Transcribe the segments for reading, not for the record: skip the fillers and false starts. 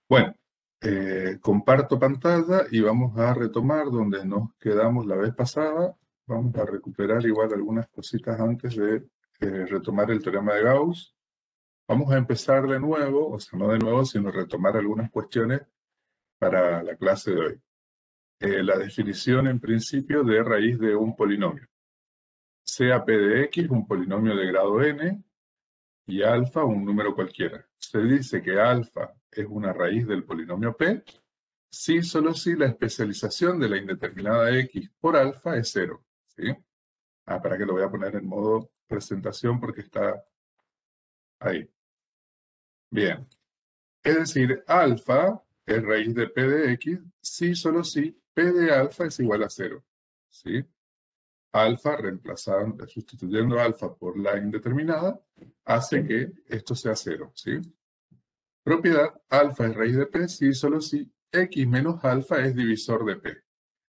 Bueno, comparto pantalla y vamos a retomar donde nos quedamos la vez pasada. Vamos a recuperar igual algunas cositas antes de retomar el teorema de Gauss. Vamos a empezar de nuevo, o sea, no de nuevo, sino retomar algunas cuestiones para la clase de hoy. La definición en principio de raíz de un polinomio. Sea P de X un polinomio de grado n y alfa un número cualquiera. Se dice que alfa es una raíz del polinomio P si, solo si la especialización de la indeterminada X por alfa es cero. ¿Sí? Para que lo voy a poner en modo presentación porque está ahí. Bien. Es decir, alfa es raíz de P de X si, solo si P de alfa es igual a cero. ¿Sí? Alfa, sustituyendo alfa por la indeterminada, hace que esto sea cero. ¿Sí? Propiedad, alfa es raíz de P si, solo si X menos alfa es divisor de P.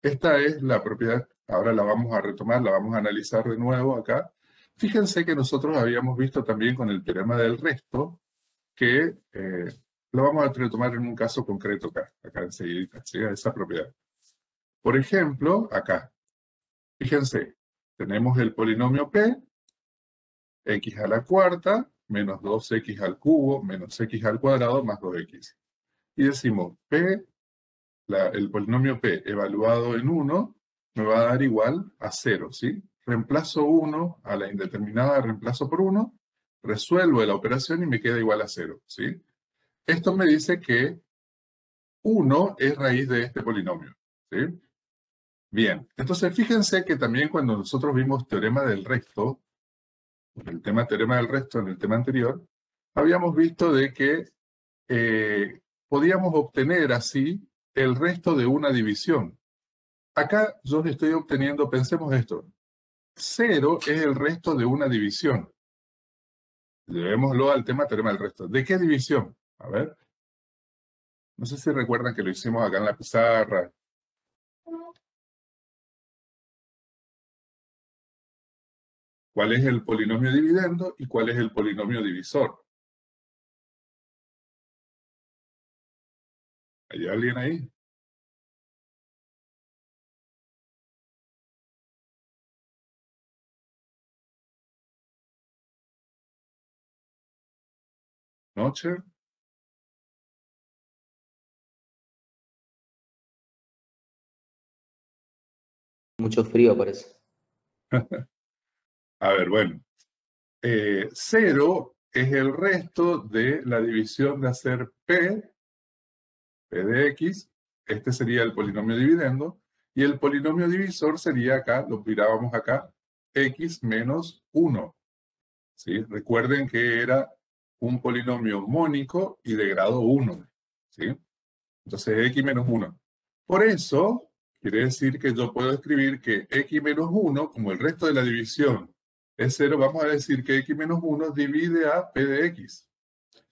Esta es la propiedad, ahora la vamos a retomar, la vamos a analizar de nuevo acá. Fíjense que nosotros habíamos visto también con el teorema del resto que lo vamos a retomar en un caso concreto acá enseguida, ¿sí? Esa propiedad. Por ejemplo, acá, fíjense, tenemos el polinomio P, x a la cuarta, menos 2x al cubo, menos x al cuadrado, más 2x. Y decimos, el polinomio P evaluado en 1 me va a dar igual a 0, ¿sí? Reemplazo 1 a la indeterminada, reemplazo por 1, resuelvo la operación y me queda igual a 0, ¿sí? Esto me dice que 1 es raíz de este polinomio, ¿sí? Bien, entonces fíjense que también cuando nosotros vimos teorema del resto, el tema teorema del resto en el tema anterior, habíamos visto de que podíamos obtener así el resto de una división. Acá yo estoy obteniendo, pensemos esto, 0 es el resto de una división. Llevémoslo al teorema del resto. ¿De qué división? A ver. No sé si recuerdan que lo hicimos acá en la pizarra. ¿Cuál es el polinomio dividendo y cuál es el polinomio divisor? ¿Hay alguien ahí? ¿Noche? Mucho frío parece. A ver, bueno. 0 es el resto de la división de hacer P de X. Este sería el polinomio dividendo. Y el polinomio divisor sería acá, lo mirábamos acá, X menos 1. ¿Sí? Recuerden que era un polinomio mónico y de grado 1. ¿Sí? Entonces X menos 1. Por eso, quiere decir que yo puedo escribir que X menos 1, como el resto de la división es 0, vamos a decir que X menos 1 divide a P de X.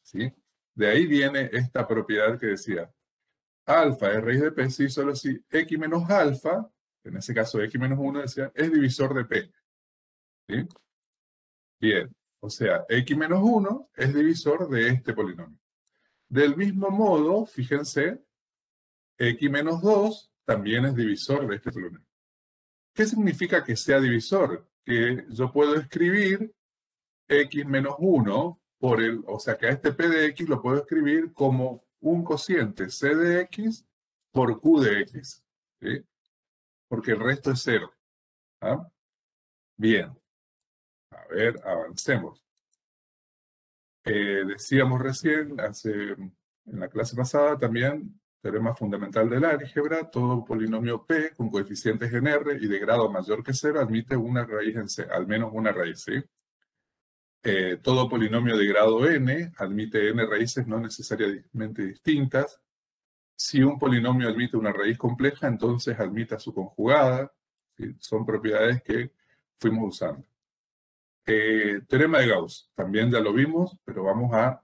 ¿Sí? De ahí viene esta propiedad que decía, alfa es raíz de P si solo si X menos alfa, en ese caso X menos 1 decía, es divisor de P. ¿Sí? Bien, o sea, X menos 1 es divisor de este polinomio. Del mismo modo, fíjense, X menos 2 también es divisor de este polinomio. ¿Qué significa que sea divisor? Que yo puedo escribir X menos 1 por o sea que a este P de X lo puedo escribir como un cociente C de X por Q de X. ¿Sí? Porque el resto es 0. ¿Ah? Bien, a ver, avancemos. Decíamos recién, en la clase pasada también, teorema fundamental del álgebra, todo polinomio P con coeficientes en R y de grado mayor que 0 admite una raíz en C, al menos una raíz, ¿sí? Todo polinomio de grado n admite n raíces no necesariamente distintas. Si un polinomio admite una raíz compleja, entonces admite a su conjugada. ¿Sí? Son propiedades que fuimos usando. Teorema de Gauss, también ya lo vimos, pero vamos a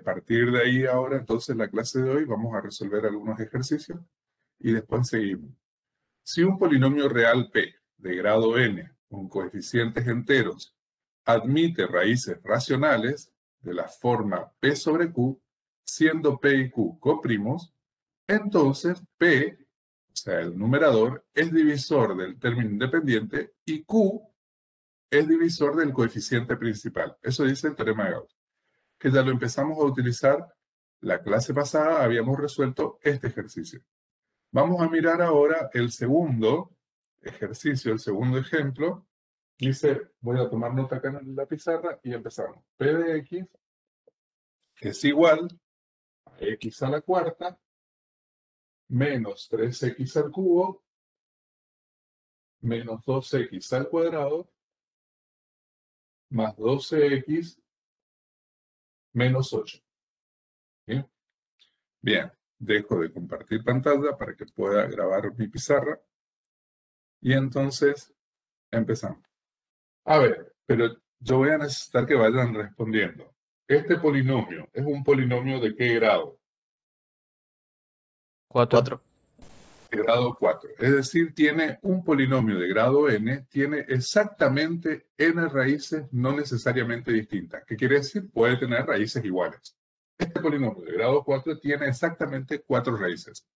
partir de ahí ahora, entonces la clase de hoy vamos a resolver algunos ejercicios y después seguimos. Si un polinomio real P de grado n con coeficientes enteros admite raíces racionales de la forma P sobre Q, siendo P y Q coprimos, entonces P, o sea, el numerador, es divisor del término independiente y Q es divisor del coeficiente principal. Eso dice el teorema de Gauss, que ya lo empezamos a utilizar la clase pasada, habíamos resuelto este ejercicio. Vamos a mirar ahora el segundo ejercicio, el segundo ejemplo. Dice, voy a tomar nota acá en la pizarra y empezamos. P de X es igual a X a la cuarta menos 3X al cubo menos 2X al cuadrado más 12X menos 8. ¿Bien? Bien, dejo de compartir pantalla para que pueda grabar mi pizarra. Y entonces empezamos. A ver, pero yo voy a necesitar que vayan respondiendo. ¿Este polinomio es un polinomio de qué grado? 4. De grado 4. Es decir, tiene un polinomio de grado n, tiene exactamente n raíces no necesariamente distintas. ¿Qué quiere decir? Puede tener raíces iguales. Este polinomio de grado 4 tiene exactamente 4 raíces.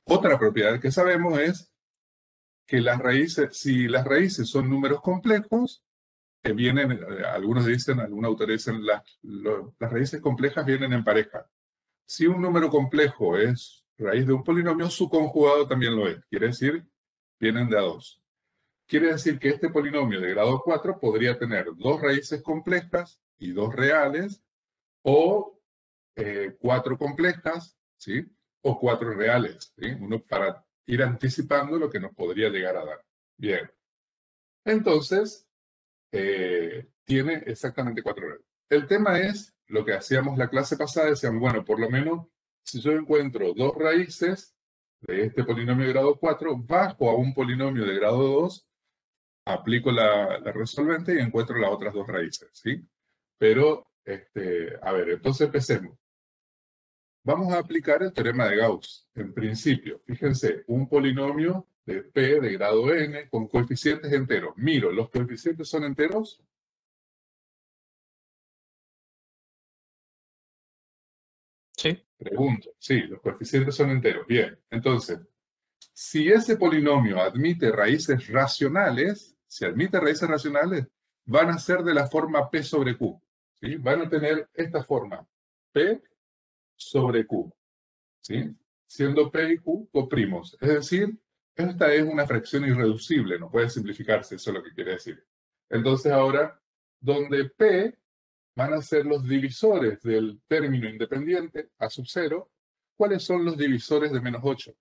Otra propiedad que sabemos es que las raíces, si las raíces son números complejos, que vienen, algunos autores dicen, las raíces complejas vienen en pareja. Si un número complejo es raíz de un polinomio, su conjugado también lo es. Quiere decir, vienen de a dos. Quiere decir que este polinomio de grado 4 podría tener dos raíces complejas y dos reales, o 4 complejas, ¿sí? O 4 reales, ¿sí? Uno para ir anticipando lo que nos podría llegar a dar. Bien. Entonces, tiene exactamente 4 reales. El tema es lo que hacíamos la clase pasada, decíamos, bueno, por lo menos si yo encuentro dos raíces de este polinomio de grado 4, bajo a un polinomio de grado 2, aplico la resolvente y encuentro las otras dos raíces, ¿sí? Pero, a ver, entonces empecemos. Vamos a aplicar el teorema de Gauss. En principio, fíjense, un polinomio de P de grado n con coeficientes enteros. Miro, ¿los coeficientes son enteros? Sí. Pregunto. Sí, los coeficientes son enteros. Bien, entonces, si ese polinomio admite raíces racionales, si admite raíces racionales, van a ser de la forma P sobre Q. ¿Sí? Van a tener esta forma, P sobre Q. ¿Sí? Siendo P y Q coprimos. Es decir, esta es una fracción irreducible, no puede simplificarse, eso es lo que quiere decir. Entonces ahora, donde P van a ser los divisores del término independiente, A sub 0, ¿cuáles son los divisores de menos 8?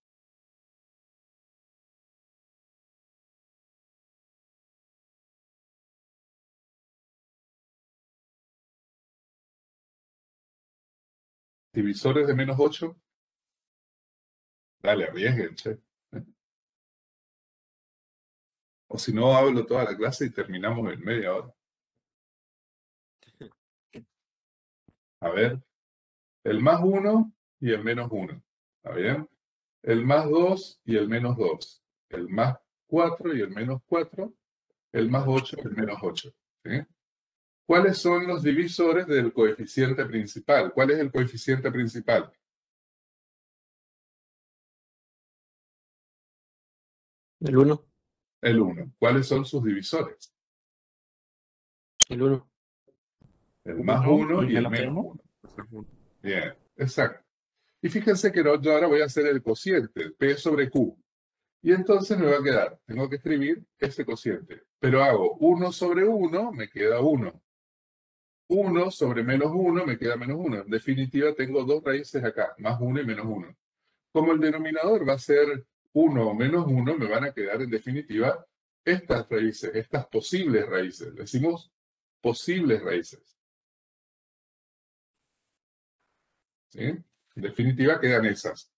¿Divisores de menos 8? Dale, arriesguen, che. O si no, hablo toda la clase y terminamos en media hora. A ver, el más 1 y el menos 1. ¿Está bien? El más 2 y el menos 2. El más 4 y el menos 4. El más 8 y el menos 8. ¿Sí? ¿Cuáles son los divisores del coeficiente principal? ¿Cuál es el coeficiente principal? El 1. El 1. ¿Cuáles son sus divisores? El 1. El más 1 y el menos 1. 1. Bien, exacto. Y fíjense que yo ahora voy a hacer el cociente, P sobre Q. Y entonces me va a quedar, tengo que escribir ese cociente. Pero hago 1 sobre 1, me queda 1. 1 sobre menos 1, me queda menos 1. En definitiva, tengo dos raíces acá, más 1 y menos 1. Como el denominador va a ser 1 o menos 1, me van a quedar en definitiva estas raíces, estas posibles raíces. Decimos posibles raíces. ¿Sí? En definitiva, quedan esas.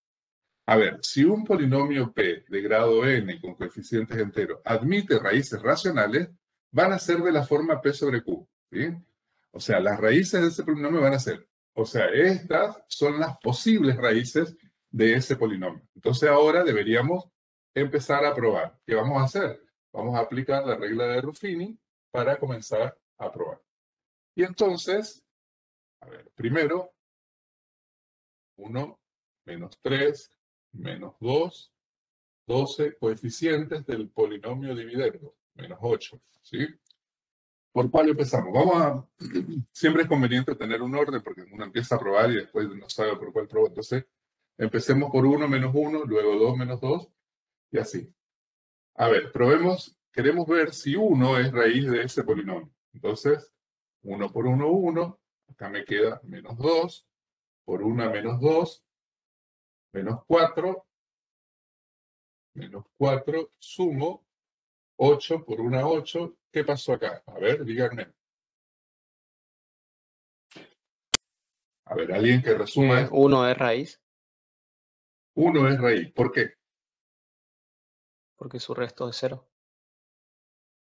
A ver, si un polinomio P de grado n con coeficientes enteros admite raíces racionales, van a ser de la forma P sobre Q. ¿Sí? O sea, las raíces de ese polinomio van a ser, o sea, estas son las posibles raíces de ese polinomio. Entonces ahora deberíamos empezar a probar. ¿Qué vamos a hacer? Vamos a aplicar la regla de Ruffini para comenzar a probar. Y entonces, a ver, primero 1, menos 3, menos 2, 12 coeficientes del polinomio dividendo, menos 8, ¿sí? ¿Por cuál empezamos? Siempre es conveniente tener un orden porque uno empieza a probar y después no sabe por cuál probó. Entonces, empecemos por 1 menos 1, luego 2 menos 2 y así. A ver, probemos, queremos ver si 1 es raíz de ese polinomio. Entonces, 1 por 1, 1. Acá me queda menos 2. Por 1 menos 2, menos 4. Menos 4, sumo. 8 por 1, 8. ¿Qué pasó acá? A ver, díganme. A ver, alguien que resuma esto. 1 es raíz, 1 es raíz. ¿Por qué? porque su resto es 0.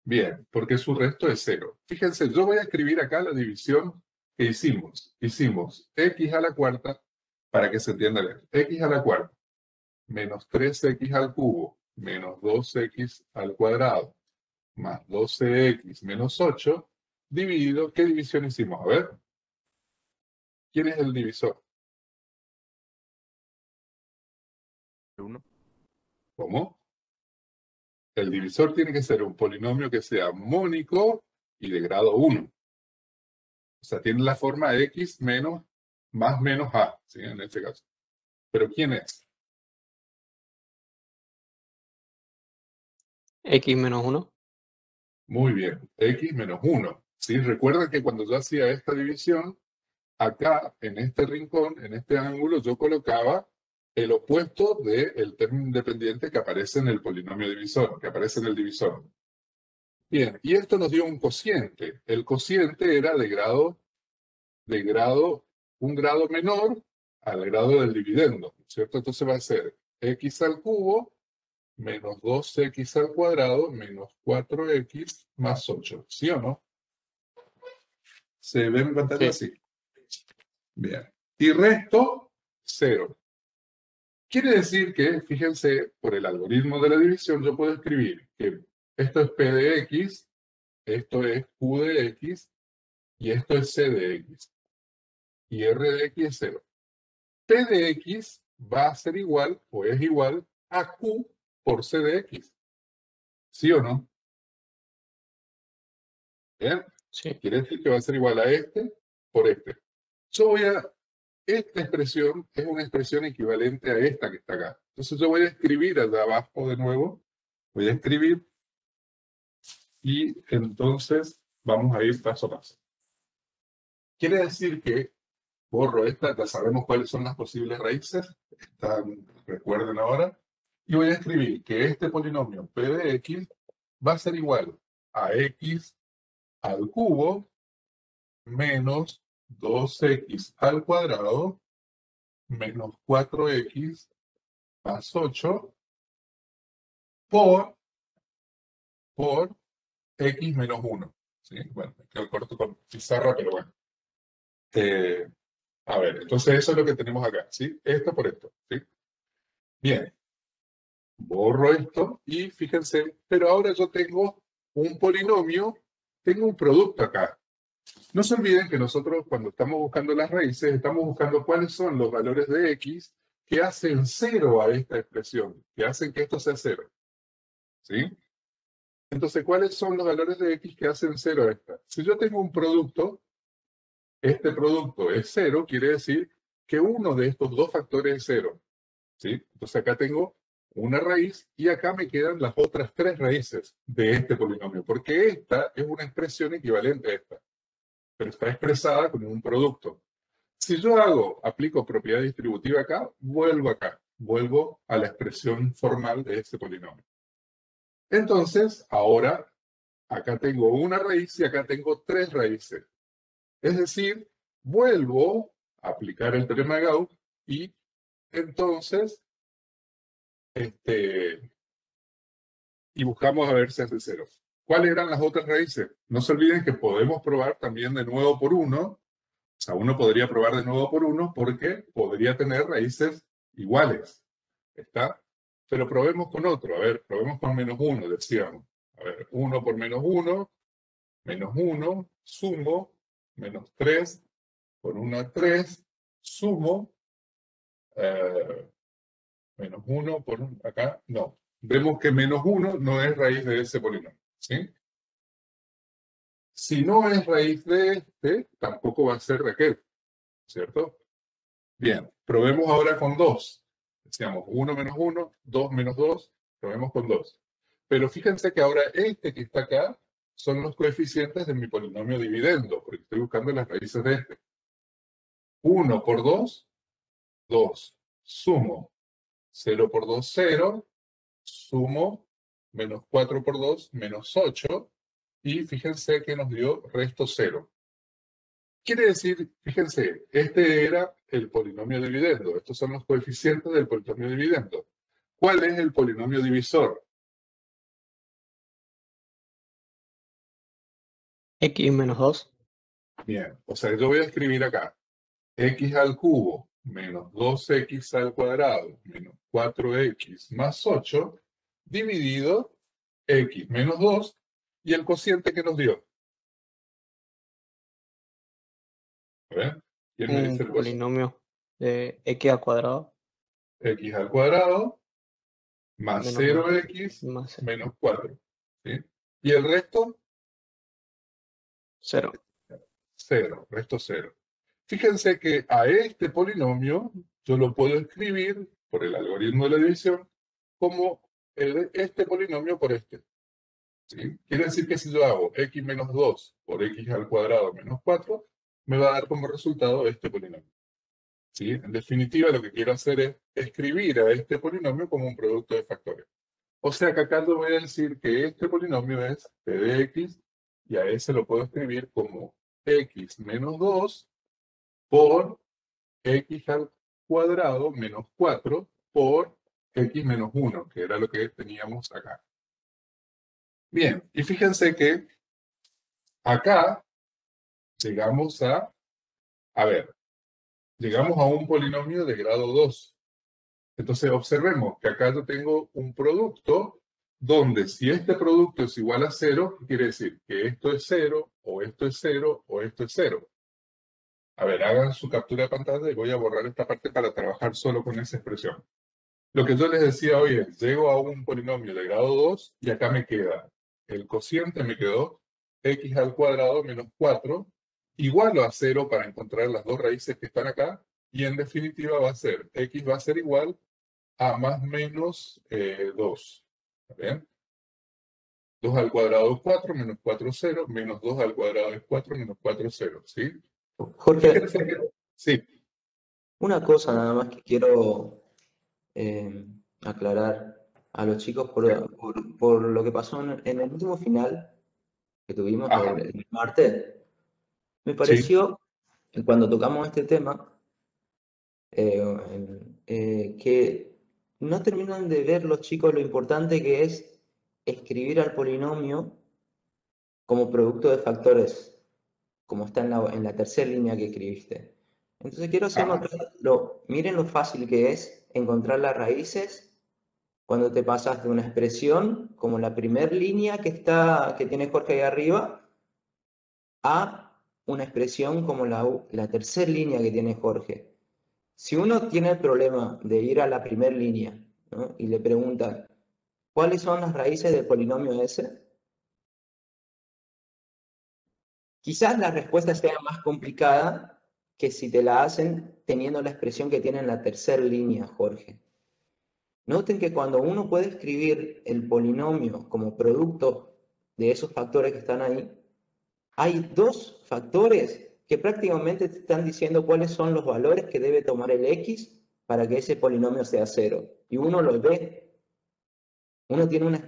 Bien, porque su resto es 0. Fíjense, yo voy a escribir acá la división que hicimos. Hicimos x a la cuarta, para que se entienda bien. X a la cuarta, menos 3x al cubo, menos 2x al cuadrado, más 12x menos 8, dividido. ¿Qué división hicimos? A ver. ¿Quién es el divisor? 1. ¿Cómo? El divisor tiene que ser un polinomio que sea mónico y de grado 1. O sea, tiene la forma x menos más menos a, ¿sí? En este caso. ¿Pero quién es? X menos 1. Muy bien, x menos 1. ¿Sí? Recuerda que cuando yo hacía esta división, acá, en este rincón, en este ángulo, yo colocaba el opuesto del término independiente que aparece en el polinomio divisor, que aparece en el divisor. Bien, y esto nos dio un cociente. El cociente era un grado menor al grado del dividendo, ¿cierto? Entonces va a ser x al cubo menos 2x al cuadrado menos 4x más 8, ¿sí o no? ¿Se ve en pantalla? Sí. Sí. Bien. Y resto, 0. Quiere decir que, fíjense, por el algoritmo de la división, yo puedo escribir que esto es P de X, esto es Q de X, y esto es C de X. Y R de X es 0. P de X va a ser igual, o es igual, a Q por C de X. ¿Sí o no? Bien. Sí. Quiere decir que va a ser igual a este por este. Esta expresión es una expresión equivalente a esta que está acá. Entonces yo voy a escribir allá abajo de nuevo. Voy a escribir y entonces vamos a ir paso a paso. Quiere decir que borro esta, ya sabemos cuáles son las posibles raíces. Recuerden ahora. Y voy a escribir que este polinomio p de x va a ser igual a x al cubo menos 2x al cuadrado menos 4x más 8 por x menos 1. ¿Sí? Bueno, me quedo corto con pizarra, pero bueno. A ver, entonces eso es lo que tenemos acá. ¿Sí? Esto por esto. ¿Sí? Bien. Borro esto y fíjense, pero ahora yo tengo un polinomio, tengo un producto acá. No se olviden que nosotros cuando estamos buscando las raíces, estamos buscando cuáles son los valores de x que hacen 0 a esta expresión, que hacen que esto sea 0. ¿Sí? Entonces, ¿cuáles son los valores de x que hacen 0 a esta? Si yo tengo un producto, este producto es 0, quiere decir que uno de estos dos factores es 0. ¿Sí? Entonces acá tengo una raíz y acá me quedan las otras 3 raíces de este polinomio, porque esta es una expresión equivalente a esta, pero está expresada como un producto. Si yo aplico propiedad distributiva acá, vuelvo a la expresión formal de este polinomio. Entonces, ahora, acá tengo una raíz y acá tengo 3 raíces. Es decir, vuelvo a aplicar el teorema de Gauss y entonces, y buscamos a ver si hace 0. ¿Cuáles eran las otras raíces? No se olviden que podemos probar también de nuevo por 1. O sea, uno podría probar de nuevo por 1 porque podría tener raíces iguales. ¿Está? Pero probemos con otro. A ver, probemos con menos 1, decíamos. A ver, 1 por menos 1, menos 1, sumo, menos 3 por 1, 3, sumo, Menos 1 por acá, no. Vemos que menos 1 no es raíz de ese polinomio, ¿sí? Si no es raíz de este, tampoco va a ser de aquel, ¿cierto? Bien, probemos ahora con 2. Decíamos 1 menos 1, 2 menos 2, probemos con 2. Pero fíjense que ahora este que está acá son los coeficientes de mi polinomio dividendo, porque estoy buscando las raíces de este. 1 por 2, 2. Sumo 0 por 2, 0. Sumo menos 4 por 2, menos 8. Y fíjense que nos dio resto 0. Quiere decir, fíjense, este era el polinomio dividendo. Estos son los coeficientes del polinomio dividendo. ¿Cuál es el polinomio divisor? X menos 2. Bien, o sea, yo voy a escribir acá x al cubo menos 2x al cuadrado menos 4x más 8 dividido x menos 2 y el cociente que nos dio. A ver, ¿quién me Un dice el cociente? polinomio de X al cuadrado X al cuadrado más menos 0x más menos 4. ¿Sí? ¿Y el resto? 0. 0, resto 0. Fíjense que a este polinomio yo lo puedo escribir por el algoritmo de la división como este polinomio por este. ¿Sí? Quiere decir que si yo hago x menos 2 por x al cuadrado menos 4, me va a dar como resultado este polinomio. ¿Sí? En definitiva, lo que quiero hacer es escribir a este polinomio como un producto de factores. O sea que acá le voy a decir que este polinomio es p de x y a ese lo puedo escribir como x menos 2 por x al cuadrado menos 4 por x menos 1, que era lo que teníamos acá. Bien, y fíjense que acá llegamos llegamos a un polinomio de grado 2. Entonces observemos que acá yo tengo un producto donde si este producto es igual a 0, quiere decir que esto es 0, o esto es 0, o esto es 0. A ver, hagan su captura de pantalla y voy a borrar esta parte para trabajar solo con esa expresión. Lo que yo les decía hoy es, llego a un polinomio de grado 2 y acá me queda, el cociente me quedó x al cuadrado menos 4, igual a 0 para encontrar las dos raíces que están acá, y en definitiva va a ser, x va a ser igual a más menos 2. ¿Está bien? 2 al cuadrado es 4, menos 4 es 0, menos 2 al cuadrado es 4, menos 4 es 0. ¿Sí? Jorge, Fíjense que, sí, una cosa nada más que quiero aclarar a los chicos por lo que pasó en el último final que tuvimos ajá, el martes. Me sí, pareció, cuando tocamos este tema, que no terminan de ver los chicos lo importante que es escribir al polinomio como producto de factores, como está en la tercera línea que escribiste. Entonces quiero hacer ajá, notar, miren lo fácil que es encontrar las raíces cuando te pasas de una expresión, como la primera línea que tiene Jorge ahí arriba, a una expresión como la tercera línea que tiene Jorge. Si uno tiene el problema de ir a la primera línea, ¿no? Y le preguntan, ¿cuáles son las raíces del polinomio S? Quizás la respuesta sea más complicada que si te la hacen teniendo la expresión que tiene en la tercera línea, Jorge. Noten que cuando uno puede escribir el polinomio como producto de esos factores que están ahí, hay dos factores que prácticamente te están diciendo cuáles son los valores que debe tomar el x para que ese polinomio sea 0. Y uno lo ve. Uno tiene una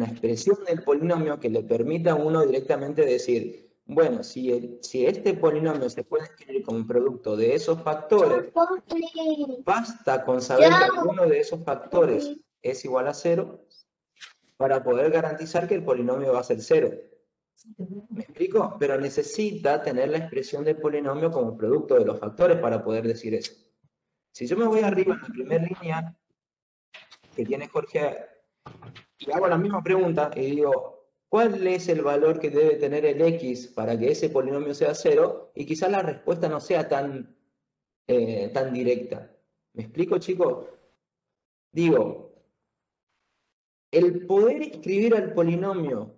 expresión del polinomio que le permita a uno directamente decir, bueno, si este polinomio se puede escribir como un producto de esos factores, basta con saber que alguno de esos factores es igual a 0 para poder garantizar que el polinomio va a ser 0. ¿Me explico? Pero necesita tener la expresión del polinomio como producto de los factores para poder decir eso. Si yo me voy arriba en la primera línea que tiene Jorge y hago la misma pregunta y digo, ¿cuál es el valor que debe tener el x para que ese polinomio sea 0? Y quizás la respuesta no sea tan tan directa. ¿Me explico, chicos? Digo, el poder escribir al polinomio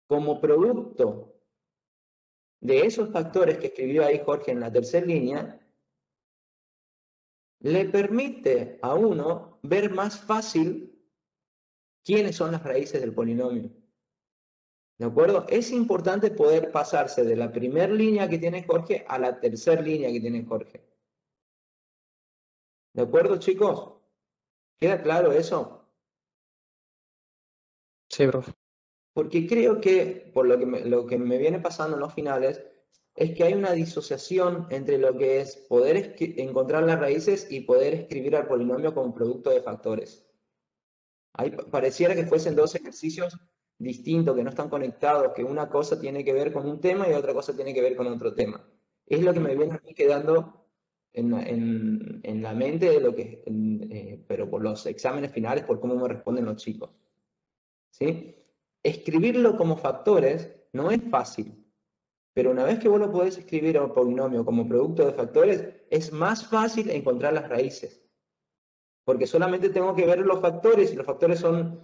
como producto de esos factores que escribió ahí Jorge en la tercera línea, le permite a uno ver más fácil quiénes son las raíces del polinomio. ¿De acuerdo? Es importante poder pasarse de la primera línea que tiene Jorge a la tercera línea que tiene Jorge. ¿De acuerdo, chicos? ¿Queda claro eso? Sí, profe. Porque creo que, por lo que me viene pasando en los finales, es que hay una disociación entre lo que es poder encontrar las raíces y poder escribir al polinomio como producto de factores. Ahí pareciera que fuesen dos ejercicios distintos, que no están conectados, que una cosa tiene que ver con un tema y otra cosa tiene que ver con otro tema. Es lo que me viene a mí quedando en la mente, de lo que, pero por los exámenes finales, por cómo me responden los chicos. ¿Sí? Escribirlo como factores no es fácil, pero una vez que vos lo podés escribir a polinomio como producto de factores, es más fácil encontrar las raíces. Porque solamente tengo que ver los factores, y los factores son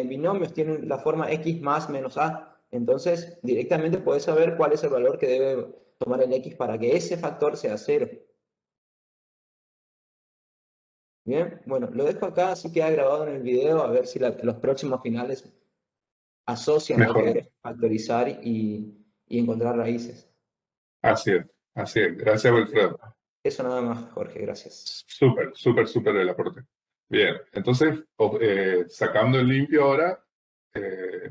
binomios, tienen la forma x más menos a. Entonces, directamente podés saber cuál es el valor que debe tomar el x para que ese factor sea 0. Bien, bueno, lo dejo acá, así queda grabado en el video, a ver si los próximos finales asocian lo que Mejor. es factorizar y encontrar raíces. Así es, así es. Gracias, Wilfredo. Eso nada más, Jorge, gracias. Súper, súper, súper el aporte. Bien, entonces, sacando el limpio ahora,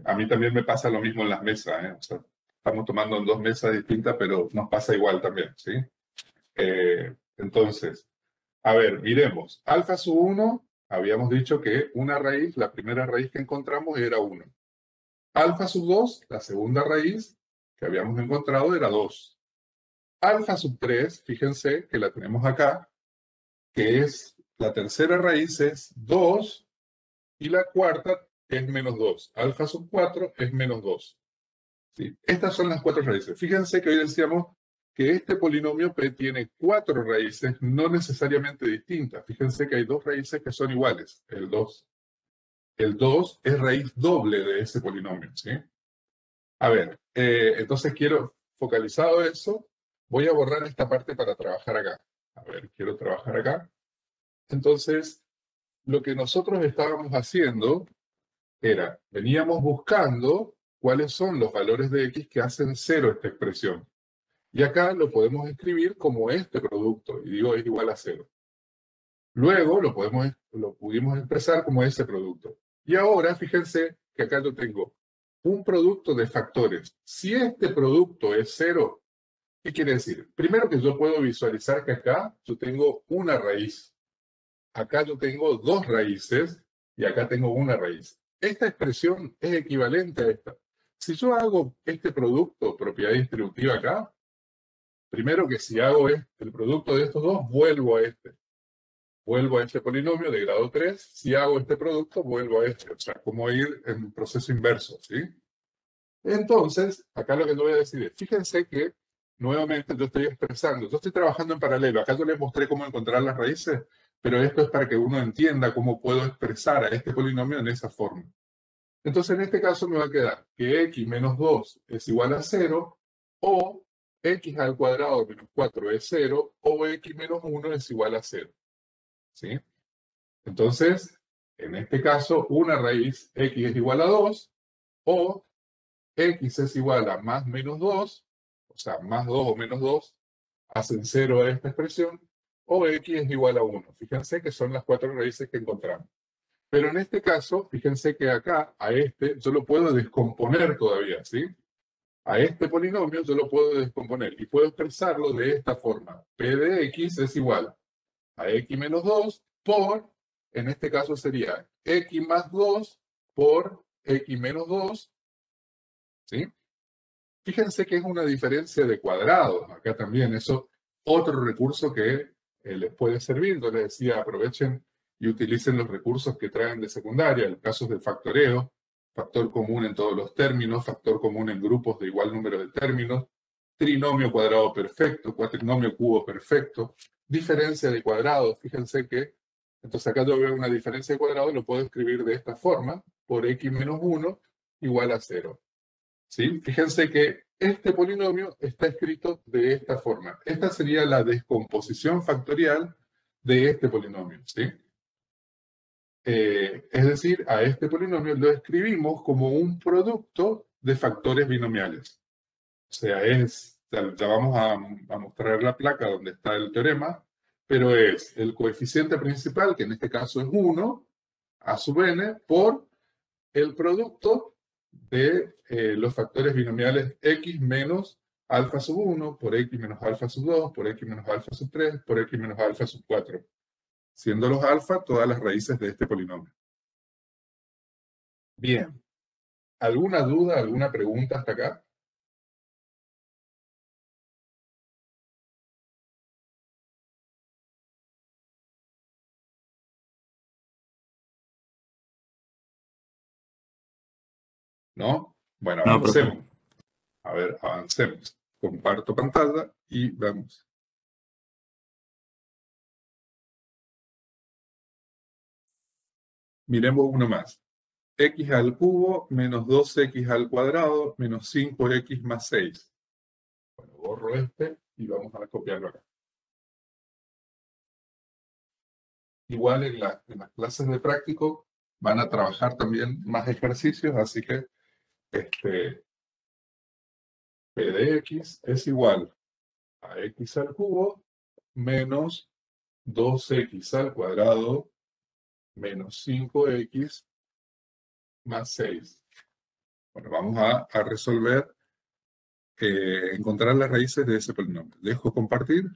a mí también me pasa lo mismo en las mesas, ¿eh? O sea, estamos tomando en dos mesas distintas, pero nos pasa igual también, ¿sí? Entonces, a ver, miremos. Alfa sub 1, habíamos dicho que una raíz, la primera raíz que encontramos era 1. Alfa sub 2, la segunda raíz que habíamos encontrado era 2. Alfa sub 3, fíjense que la tenemos acá, que es la tercera raíz es 2 y la cuarta es menos 2. Alfa sub 4 es menos 2. ¿Sí? Estas son las cuatro raíces. Fíjense que hoy decíamos que este polinomio P tiene 4 raíces no necesariamente distintas. Fíjense que hay 2 raíces que son iguales, el 2. El 2 es raíz doble de ese polinomio, ¿sí? A ver, entonces quiero, focalizado eso, voy a borrar esta parte para trabajar acá. A ver, quiero trabajar acá. Entonces, lo que nosotros estábamos haciendo era, veníamos buscando cuáles son los valores de x que hacen 0 esta expresión. Y acá lo podemos escribir como este producto, y digo es igual a 0. Luego lo pudimos expresar como ese producto. Y ahora, fíjense que acá yo tengo un producto de factores. Si este producto es 0, ¿qué quiere decir? Primero que yo puedo visualizar que acá yo tengo una raíz. Acá yo tengo 2 raíces y acá tengo una raíz. Esta expresión es equivalente a esta. Si yo hago este producto, propiedad distributiva acá, primero que si hago el producto de estos dos, vuelvo a este. Vuelvo a este polinomio de grado 3. Si hago este producto, vuelvo a este. O sea, como ir en proceso inverso, ¿sí? Entonces, acá lo que yo voy a decir es, fíjense que nuevamente yo estoy expresando, yo estoy trabajando en paralelo. Acá yo les mostré cómo encontrar las raíces, pero esto es para que uno entienda cómo puedo expresar a este polinomio en esa forma. Entonces, en este caso me va a quedar que x menos 2 es igual a 0, o x al cuadrado menos 4 es 0, o x menos 1 es igual a 0. ¿Sí? Entonces, en este caso, una raíz x es igual a 2, o x es igual a más menos 2, o sea, más 2 o menos 2, hacen 0 a esta expresión, o x es igual a 1. Fíjense que son las 4 raíces que encontramos. Pero en este caso, fíjense que acá, a este, yo lo puedo descomponer todavía, ¿sí? A este polinomio yo lo puedo descomponer y puedo expresarlo de esta forma. P de x es igual a x menos 2 por, en este caso sería x más 2 por x menos 2, ¿sí? Fíjense que es una diferencia de cuadrados. Acá también, eso, otro recurso que les puede servir. Yo les decía, aprovechen y utilicen los recursos que traen de secundaria. En casos de factoreo, factor común en todos los términos, factor común en grupos de igual número de términos. trinomio cuadrado perfecto, cuatrinomio cubo perfecto, diferencia de cuadrados. Fíjense que, entonces acá yo veo una diferencia de cuadrado, lo puedo escribir de esta forma, por x menos 1 igual a 0. ¿Sí? Fíjense que este polinomio está escrito de esta forma. Esta sería la descomposición factorial de este polinomio. ¿Sí? Es decir, a este polinomio lo escribimos como un producto de factores binomiales. O sea, ya vamos a mostrar la placa donde está el teorema, pero es el coeficiente principal, que en este caso es 1, a sub n, por el producto de los factores binomiales x menos alfa sub 1, por x menos alfa sub 2, por x menos alfa sub 3, por x menos alfa sub 4, siendo los alfa todas las raíces de este polinomio. Bien, ¿alguna duda, alguna pregunta hasta acá? ¿No? Bueno, No, profe. avancemos. A ver, avancemos. Comparto pantalla y vamos. Miremos uno más. X al cubo menos 2x al cuadrado menos 5x más 6. Bueno, borro este y vamos a copiarlo acá. Igual en las clases de práctico van a trabajar también más ejercicios, así que P de X es igual a X al cubo menos 2x al cuadrado menos 5x más 6. Bueno, vamos a resolver, encontrar las raíces de ese polinomio. Dejo compartir.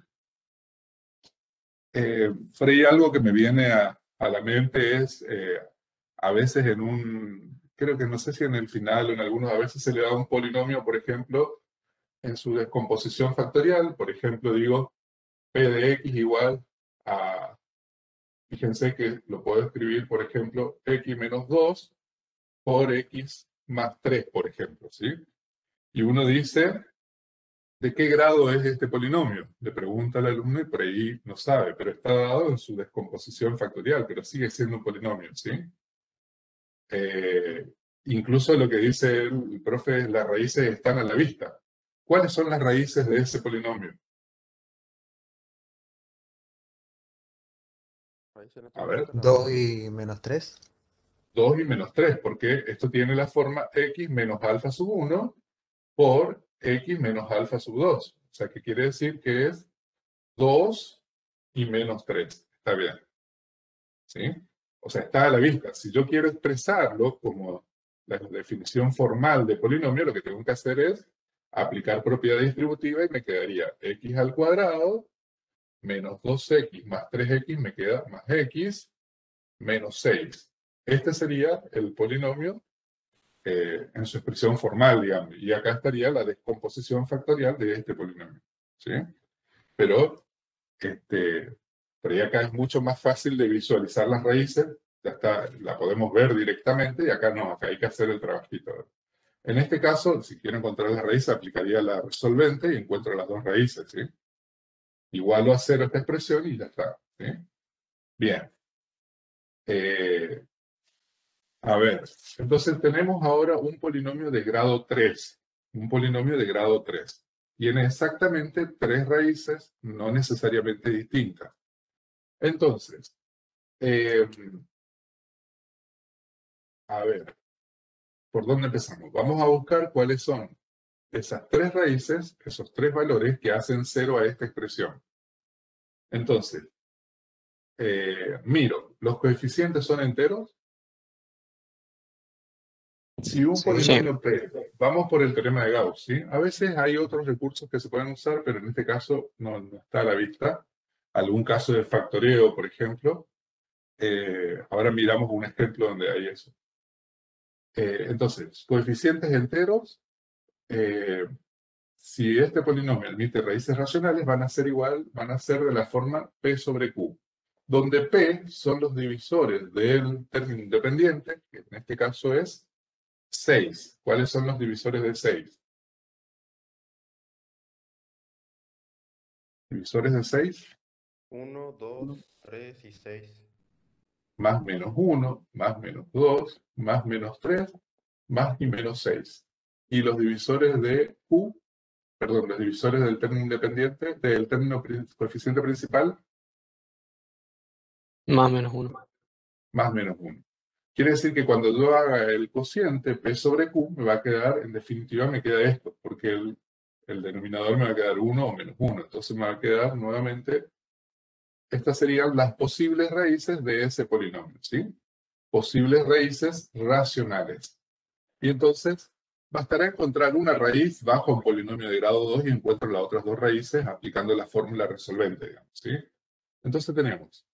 Por ahí algo que me viene a la mente es, a veces creo que no sé si en el final o en algunos, a veces se le da un polinomio, por ejemplo, en su descomposición factorial. Por ejemplo, digo, P de X igual a, fíjense que lo puedo escribir, por ejemplo, X menos 2 por X más 3, por ejemplo, ¿sí? Y uno dice, ¿de qué grado es este polinomio? Le pregunta al alumno y por ahí no sabe, pero está dado en su descomposición factorial, pero sigue siendo un polinomio, ¿sí? Incluso lo que dice el profe es las raíces están a la vista. ¿Cuáles son las raíces de ese polinomio? A ver. 2 y menos 3. 2 y menos 3, porque esto tiene la forma x menos alfa sub 1 por x menos alfa sub 2. O sea, que quiere decir que es 2 y menos 3. Está bien. ¿Sí? O sea, está a la vista. Si yo quiero expresarlo como la definición formal de polinomio, lo que tengo que hacer es aplicar propiedad distributiva y me quedaría x al cuadrado menos 2x más 3x me queda más x menos 6. Este sería el polinomio en su expresión formal, digamos. Y acá estaría la descomposición factorial de este polinomio. ¿Sí? Pero por ahí acá es mucho más fácil de visualizar las raíces, ya está, la podemos ver directamente, y acá no, acá hay que hacer el trabajito. En este caso, si quiero encontrar la raíz, aplicaría la resolvente y encuentro las dos raíces, ¿sí? Igualo a 0 esta expresión y ya está, ¿sí? Bien. A ver, entonces tenemos ahora un polinomio de grado 3, un polinomio de grado 3. Tiene exactamente 3 raíces, no necesariamente distintas. Entonces, a ver, ¿por dónde empezamos? Vamos a buscar cuáles son esas 3 raíces, esos 3 valores que hacen 0 a esta expresión. Entonces, miro, ¿los coeficientes son enteros? Si un polinomio P, vamos por el teorema de Gauss, ¿sí? A veces hay otros recursos que se pueden usar, pero en este caso no está a la vista. Algún caso de factoreo, por ejemplo. Ahora miramos un ejemplo donde hay eso. Entonces, coeficientes enteros, si este polinomio admite raíces racionales, van a ser de la forma P sobre Q, donde P son los divisores del término independiente, que en este caso es 6. ¿Cuáles son los divisores de 6? Divisores de 6, 1, 2, 3 y 6. más menos 1, más menos 2, más menos 3, más y menos 6. Y los divisores de Q, perdón, los divisores del término independiente, del término coeficiente principal, Más menos 1. más menos 1. Quiere decir que cuando yo haga el cociente P sobre Q, me va a quedar, en definitiva, me queda esto, porque el denominador me va a quedar 1 o menos 1. Entonces me va a quedar nuevamente, estas serían las posibles raíces de ese polinomio, ¿sí? Posibles raíces racionales. Y entonces, bastará encontrar una raíz bajo un polinomio de grado 2 y encuentro las otras dos raíces aplicando la fórmula resolvente, digamos, ¿sí? Entonces tenemos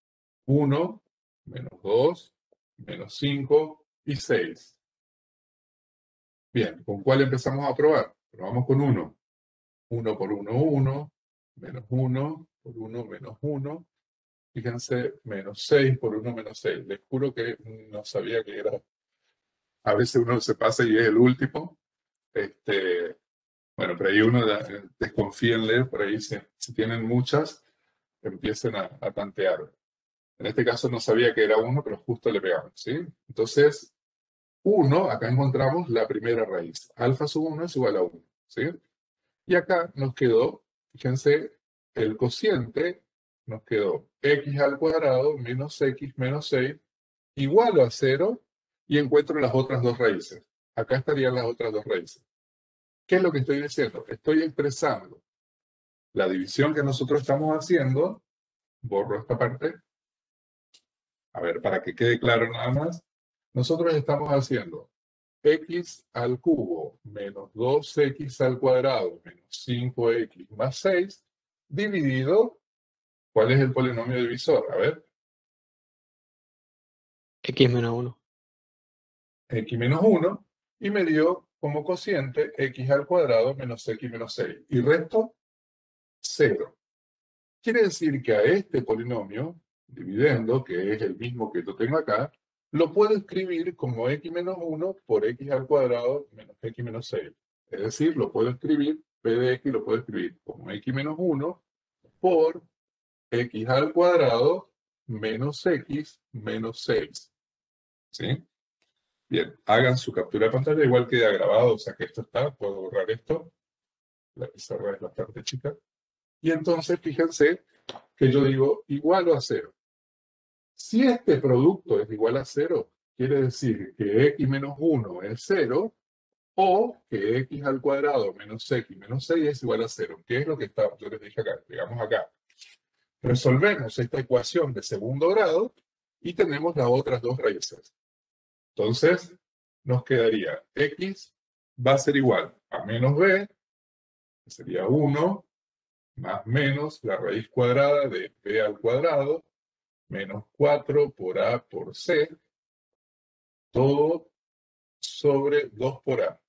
1, menos 2, menos 5 y 6. Bien, ¿con cuál empezamos a probar? Probamos con 1. 1 por 1, 1. Menos 1 por 1, menos 1. Fíjense, menos 6 por 1, menos 6. Les juro que no sabía que era. A veces uno se pasa y es el último. Bueno, pero ahí uno desconfía en leer, por ahí si tienen muchas, empiecen a tantear. En este caso no sabía que era 1, pero justo le pegamos, ¿sí? Entonces, 1, acá encontramos la primera raíz. Alfa sub 1 es igual a 1, ¿sí? Y acá nos quedó, fíjense, el cociente, nos quedó x al cuadrado menos x menos 6 igual a 0 y encuentro las otras dos raíces. Acá estarían las otras dos raíces. ¿Qué es lo que estoy diciendo? Estoy expresando la división que nosotros estamos haciendo. Borro esta parte. A ver, para que quede claro nada más. Nosotros estamos haciendo x al cubo menos 2x al cuadrado menos 5x más 6 dividido, ¿cuál es el polinomio divisor? A ver, X menos 1. x menos 1 y me dio como cociente x al cuadrado menos x menos 6 y resto 0. Quiere decir que a este polinomio, dividendo, que es el mismo que yo tengo acá, lo puedo escribir como x menos 1 por x al cuadrado menos x menos 6. Es decir, lo puedo escribir, p de x lo puedo escribir como x menos 1 por x al cuadrado menos x menos 6. ¿Sí? Bien, hagan su captura de pantalla, igual queda grabado, o sea que esto está, puedo borrar esto. La pizarra es bastante chica. Y entonces, fíjense que yo digo igual o a 0. Si este producto es igual a 0, quiere decir que x menos 1 es 0 o que x al cuadrado menos x menos 6 es igual a 0. ¿Qué es lo que yo les dije acá? Digamos acá. Resolvemos esta ecuación de segundo grado y tenemos las otras dos raíces. Entonces, nos quedaría x va a ser igual a menos b, que sería 1, más menos la raíz cuadrada de b al cuadrado, menos 4 por a por c, todo sobre 2 por a.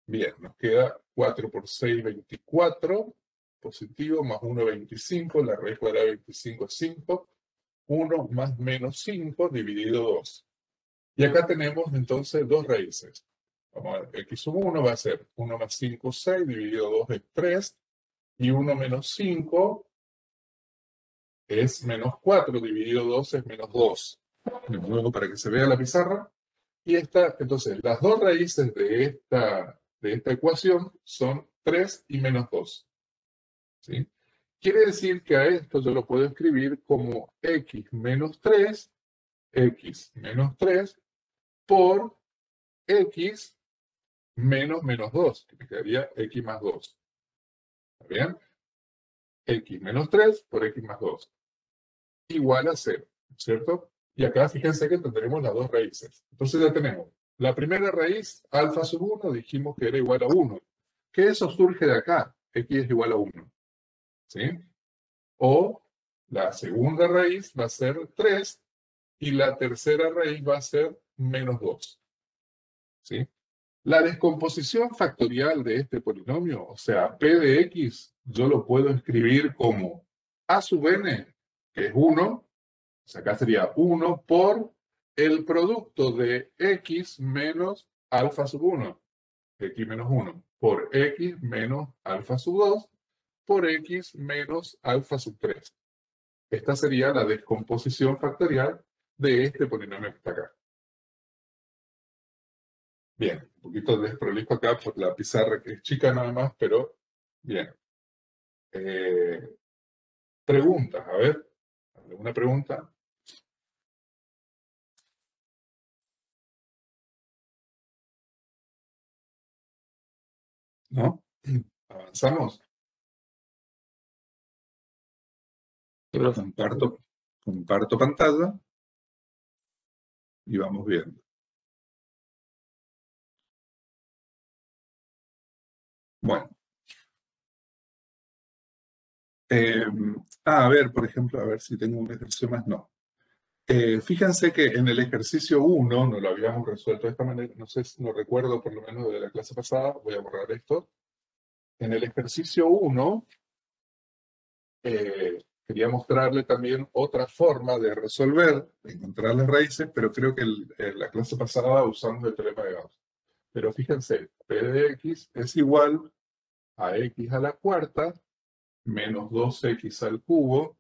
Bien, nos queda 4 por 6, 24, positivo, más 1, 25, la raíz cuadrada de 25 es 5, 1 más menos 5 dividido 2. Y acá tenemos entonces dos raíces. Vamos a ver, x sub 1 va a ser 1 más 5, 6, dividido 2 es 3, y 1 menos 5 es menos 4, dividido 2 es menos 2. Luego para que se vea la pizarra. Y entonces, las dos raíces de esta ecuación son 3 y menos 2. ¿Sí? Quiere decir que a esto yo lo puedo escribir como x menos 3 por x menos menos 2, que me quedaría x más 2. ¿Está bien? X menos 3 por x más 2. Igual a 0, ¿cierto? Y acá fíjense que tendremos las dos raíces. Entonces ya tenemos la primera raíz, alfa sub 1, dijimos que era igual a 1. Que eso surge de acá, x es igual a 1. ¿Sí? O la segunda raíz va a ser 3 y la tercera raíz va a ser menos 2. ¿Sí? La descomposición factorial de este polinomio, o sea, p de x, yo lo puedo escribir como a sub n, que es 1, o sea, acá sería 1 por el producto de x menos alfa sub 1, x menos 1, por x menos alfa sub 2, por x menos alfa sub 3. Esta sería la descomposición factorial de este polinomio que está acá. Bien, un poquito desprolijo acá por la pizarra que es chica nada más, pero bien. Preguntas, a ver, ¿alguna pregunta? ¿No? ¿Avanzamos? Sí, profe. Comparto pantalla y vamos viendo. Bueno. A ver, por ejemplo, a ver si tengo un ejercicio más. No. Fíjense que en el ejercicio 1 no lo habíamos resuelto de esta manera. No sé, no recuerdo por lo menos de la clase pasada. Voy a borrar esto. En el ejercicio 1 quería mostrarle también otra forma de resolver, de encontrar las raíces, pero creo que en la clase pasada usamos el teorema de Gauss. Pero fíjense, P de x es igual a x a la cuarta menos 2x al cubo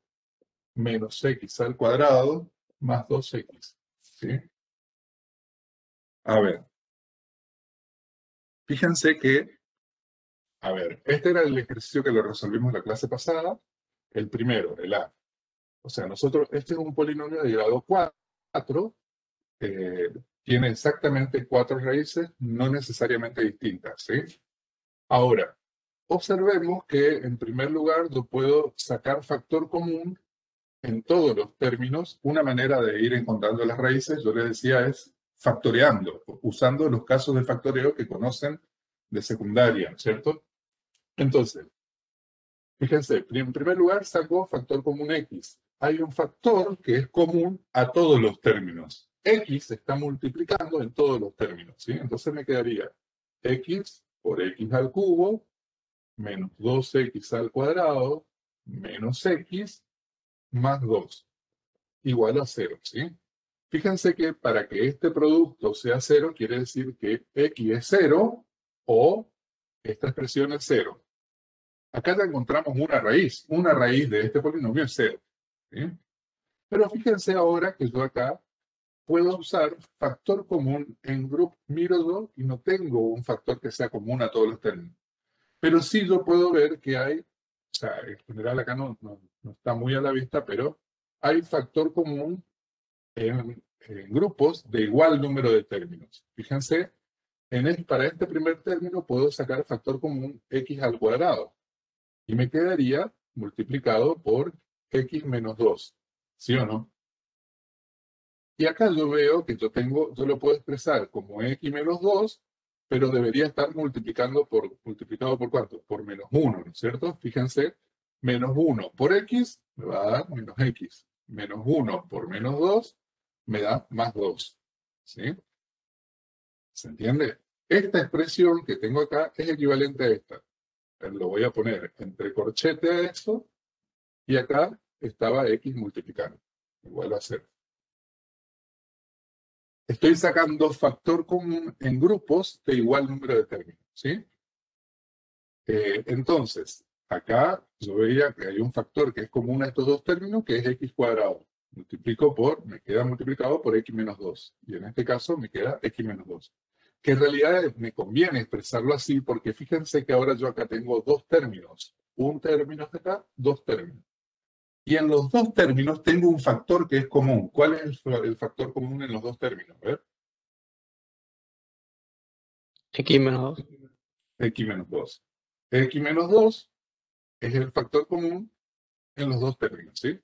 menos x al cuadrado más 2x. ¿Sí? A ver, fíjense que, a ver, este era el ejercicio que lo resolvimos la clase pasada, el primero, el A. O sea, nosotros, este es un polinomio de grado 4, tiene exactamente 4 raíces, no necesariamente distintas, ¿sí? Ahora, observemos que en primer lugar yo puedo sacar factor común en todos los términos. Una manera de ir encontrando las raíces, yo les decía, es factoreando, usando los casos de factoreo que conocen de secundaria, ¿cierto? Entonces, fíjense, en primer lugar saco factor común x. Hay un factor que es común a todos los términos. X se está multiplicando en todos los términos, ¿sí? Entonces me quedaría x por x al cubo menos 2x al cuadrado menos x más 2 igual a 0, ¿sí? Fíjense que para que este producto sea 0, quiere decir que x es 0 o esta expresión es 0. Acá ya encontramos una raíz de este polinomio es 0. ¿Sí? Pero fíjense ahora que yo acá puedo usar factor común en grupo, miro yo y no tengo un factor que sea común a todos los términos. Pero sí yo puedo ver que hay, o sea, en general acá no está muy a la vista, pero hay factor común en grupos de igual número de términos. Fíjense, para este primer término puedo sacar factor común x al cuadrado y me quedaría multiplicado por x menos 2, ¿sí o no? Y acá yo veo que yo lo puedo expresar como x menos 2, pero debería estar multiplicado por ¿cuánto? Por menos 1, ¿no es cierto? Fíjense, menos 1 por x me va a dar menos x. Menos 1 por menos 2 me da más 2. ¿Sí? ¿Se entiende? Esta expresión que tengo acá es equivalente a esta. Lo voy a poner entre corchete a esto y acá estaba x multiplicando. Igual a 0. Estoy sacando factor común en grupos de igual número de términos. ¿Sí? Entonces, acá yo veía que hay un factor que es común a estos dos términos, que es x cuadrado. Me queda multiplicado por x menos 2. Y en este caso me queda x menos 2. Que en realidad me conviene expresarlo así, porque fíjense que ahora yo acá tengo dos términos. Un término de acá, dos términos. Y en los dos términos tengo un factor que es común. ¿Cuál es el factor común en los dos términos? A ver. X menos 2. X menos 2. X menos 2 es el factor común en los dos términos, ¿sí?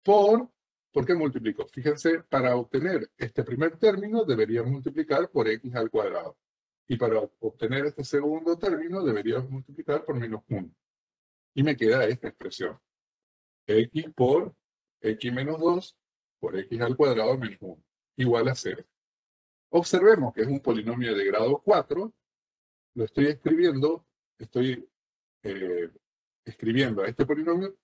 ¿Por qué multiplico? Fíjense, para obtener este primer término debería multiplicar por x al cuadrado. Y para obtener este segundo término deberíamos multiplicar por menos 1. Y me queda esta expresión. X por x menos 2 por x al cuadrado menos 1. Igual a 0. Observemos que es un polinomio de grado 4. Lo estoy escribiendo a este polinomio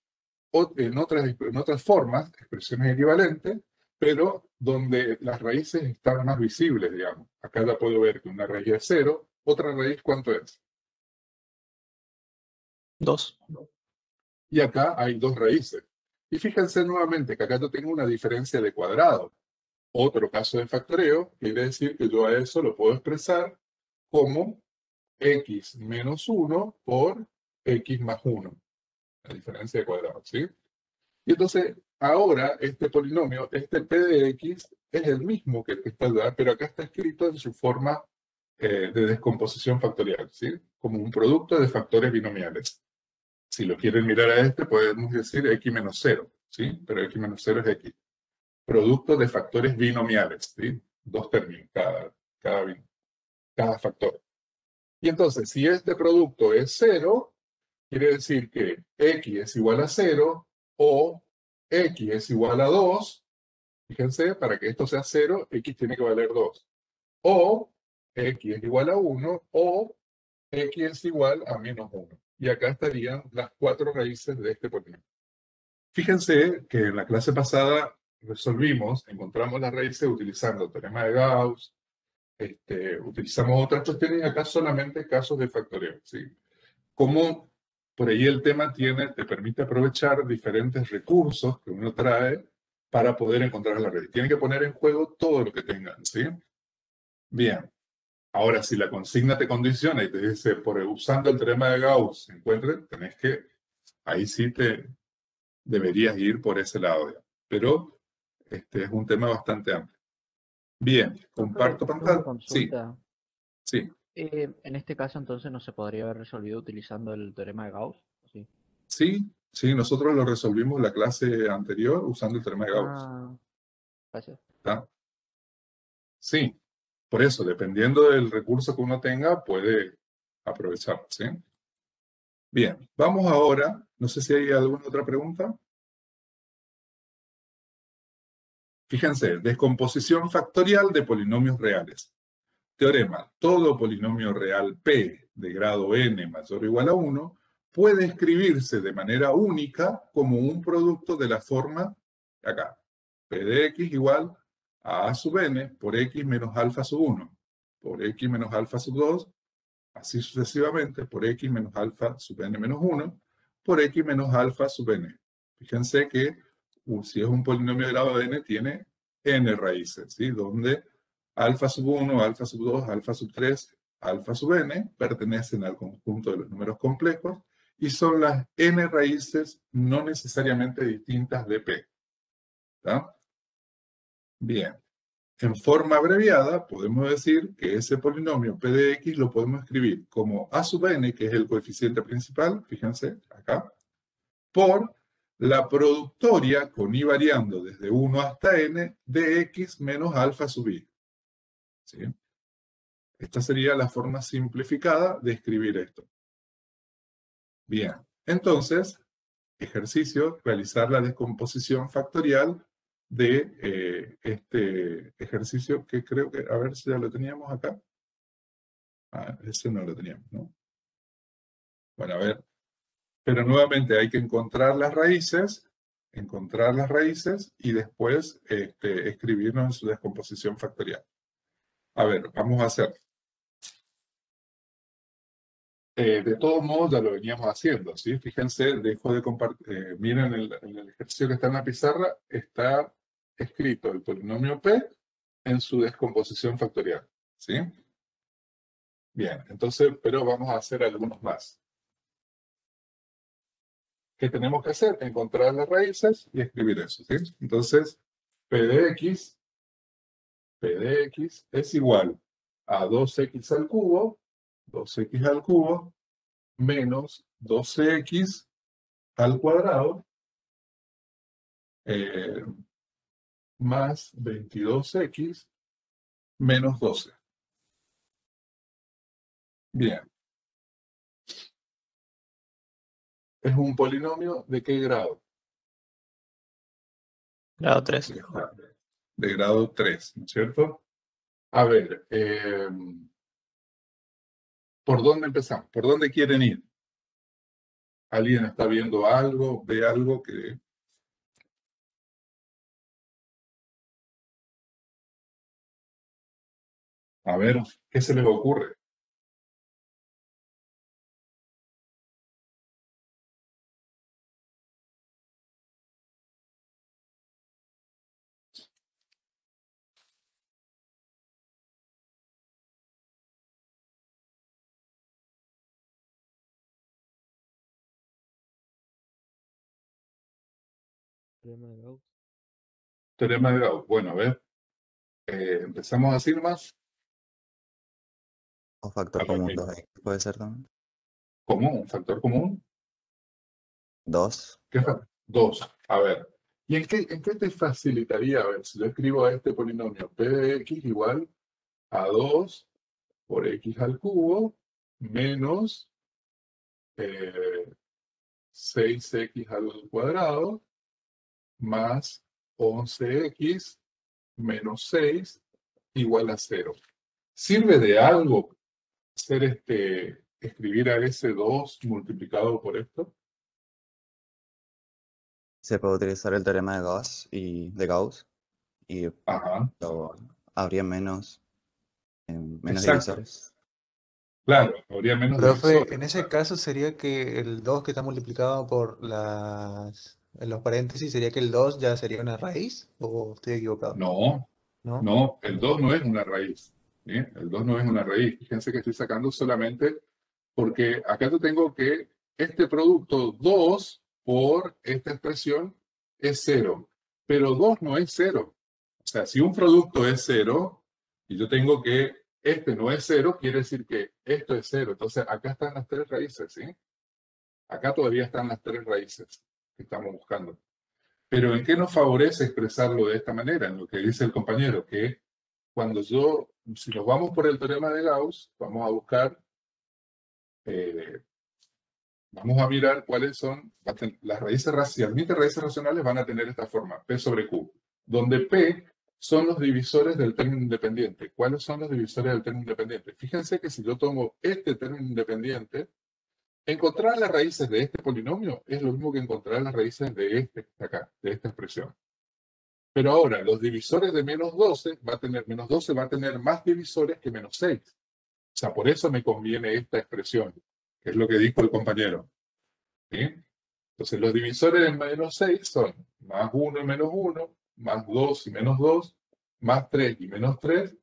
en otras formas, expresiones equivalentes, pero donde las raíces están más visibles, digamos. Acá ya puedo ver que una raíz es 0, otra raíz, ¿cuánto es? 2. Y acá hay dos raíces. Y fíjense nuevamente que acá yo tengo una diferencia de cuadrado. Otro caso de factoreo quiere decir que yo a eso lo puedo expresar como x menos 1 por x más 1. La diferencia de cuadrado, ¿sí? Y entonces, ahora este polinomio, este p de x, es el mismo que el que está allá, pero acá está escrito en su forma de descomposición factorial, ¿sí? Como un producto de factores binomiales. Si lo quieren mirar a este, podemos decir x menos 0, ¿sí? Pero x menos 0 es x. Producto de factores binomiales, ¿sí? Dos términos cada factor. Y entonces, si este producto es 0, quiere decir que x es igual a 0 o x es igual a 2. Fíjense, para que esto sea 0, x tiene que valer 2. O x es igual a 1 o x es igual a menos 1. Y acá estarían las cuatro raíces de este polinomio. Fíjense que en la clase pasada encontramos las raíces utilizando el teorema de Gauss, utilizamos otras cuestiones y acá solamente casos de factoreo, ¿sí? Como por ahí el tema te permite aprovechar diferentes recursos que uno trae para poder encontrar la red. Tiene que poner en juego todo lo que tengan, ¿sí? Bien. Ahora, si la consigna te condiciona y te dice, usando el teorema de Gauss, se encuentre, ahí sí deberías ir por ese lado. Ya. Pero es un tema bastante amplio. Bien, comparto Profe, pantalla. una Sí, consulta. sí, En este caso, entonces, ¿no se podría haber resolvido utilizando el teorema de Gauss? Sí. sí, nosotros lo resolvimos la clase anterior usando el teorema de Gauss. Ah, gracias. ¿Está? Sí, por eso, dependiendo del recurso que uno tenga, puede aprovechar, ¿sí? Bien, vamos ahora, no sé si hay alguna otra pregunta. Fíjense, descomposición factorial de polinomios reales. Teorema, todo polinomio real P de grado n mayor o igual a 1 puede escribirse de manera única como un producto de la forma, acá, P de x igual a sub n por x menos alfa sub 1, por x menos alfa sub 2, así sucesivamente, por x menos alfa sub n menos 1, por x menos alfa sub n. Fíjense que si es un polinomio de grado n, tiene n raíces, ¿sí? Donde alfa sub 1, alfa sub 2, alfa sub 3, alfa sub n pertenecen al conjunto de los números complejos y son las n raíces no necesariamente distintas de p. ¿Está? Bien. En forma abreviada, podemos decir que ese polinomio p de x lo podemos escribir como a sub n, que es el coeficiente principal, fíjense, acá, por la productoria con i variando desde 1 hasta n de x menos alfa sub i. ¿Sí? Esta sería la forma simplificada de escribir esto. Bien, entonces, ejercicio, realizar la descomposición factorial de este ejercicio que creo que, a ver si ya lo teníamos acá. Ah, ese no lo teníamos, ¿no? Bueno, a ver, pero nuevamente hay que encontrar las raíces y después escribirlo en su descomposición factorial. A ver, vamos a hacer. De todos modos, ya lo veníamos haciendo, ¿sí? Fíjense, dejo de compartir. Miren en el ejercicio que está en la pizarra, está escrito el polinomio P en su descomposición factorial, ¿sí? Bien, entonces, pero vamos a hacer algunos más. ¿Qué tenemos que hacer? Encontrar las raíces y escribir eso, ¿sí? Entonces, P de x es igual a 2x al cubo, 2x al cubo, menos 12x al cuadrado, más 22x menos 12. Bien. ¿Es un polinomio de qué grado? Grado 3. De grado 3, ¿no es cierto? A ver, ¿por dónde empezamos? ¿Por dónde quieren ir? ¿Alguien está viendo algo? ¿Ve algo que... A ver, ¿qué se les ocurre? teorema de Gauss. Teorema de Gauss. Bueno, a ver. Empezamos así nomás. O A factor ver, común mira. 2x puede ser también. Común, un factor común. 2. ¿Qué es? 2. A ver. ¿Y en qué te facilitaría? A ver, si yo escribo a este polinomio p de x igual a 2 por x al cubo menos 6x al cuadrado más 11x menos 6 igual a 0. ¿Sirve de algo escribir a ese 2 multiplicado por esto? Se puede utilizar el teorema de Gauss y Ajá, habría menos exacto. divisores. Claro, habría menos Profe, divisores. en ese caso sería que el 2 que está multiplicado por en los paréntesis, ¿sería que el 2 ya sería una raíz? ¿O estoy equivocado? No, ¿No? no, el 2 no es una raíz. ¿Sí? El 2 no es una raíz. Fíjense que estoy sacando solamente porque acá yo tengo que este producto 2 por esta expresión es 0. Pero 2 no es 0. O sea, si un producto es 0 y yo tengo que este no es 0, quiere decir que esto es 0. Entonces acá están las tres raíces, ¿sí? Acá todavía están las tres raíces que estamos buscando. Pero ¿en qué nos favorece expresarlo de esta manera? En lo que dice el compañero, que si nos vamos por el teorema de Gauss, vamos a buscar, vamos a mirar cuáles son las raíces racionales. Las raíces racionales van a tener esta forma, P sobre Q, donde P son los divisores del término independiente. ¿Cuáles son los divisores del término independiente? Fíjense que si yo tomo este término independiente, encontrar las raíces de este polinomio es lo mismo que encontrar las raíces de acá, de esta expresión. Pero ahora, los divisores de menos 12 va a tener más divisores que menos 6. O sea, por eso me conviene esta expresión, que es lo que dijo el compañero. ¿Sí? Entonces, los divisores de menos 6 son más 1 y menos 1, más 2 y menos 2, más 3 y menos 3,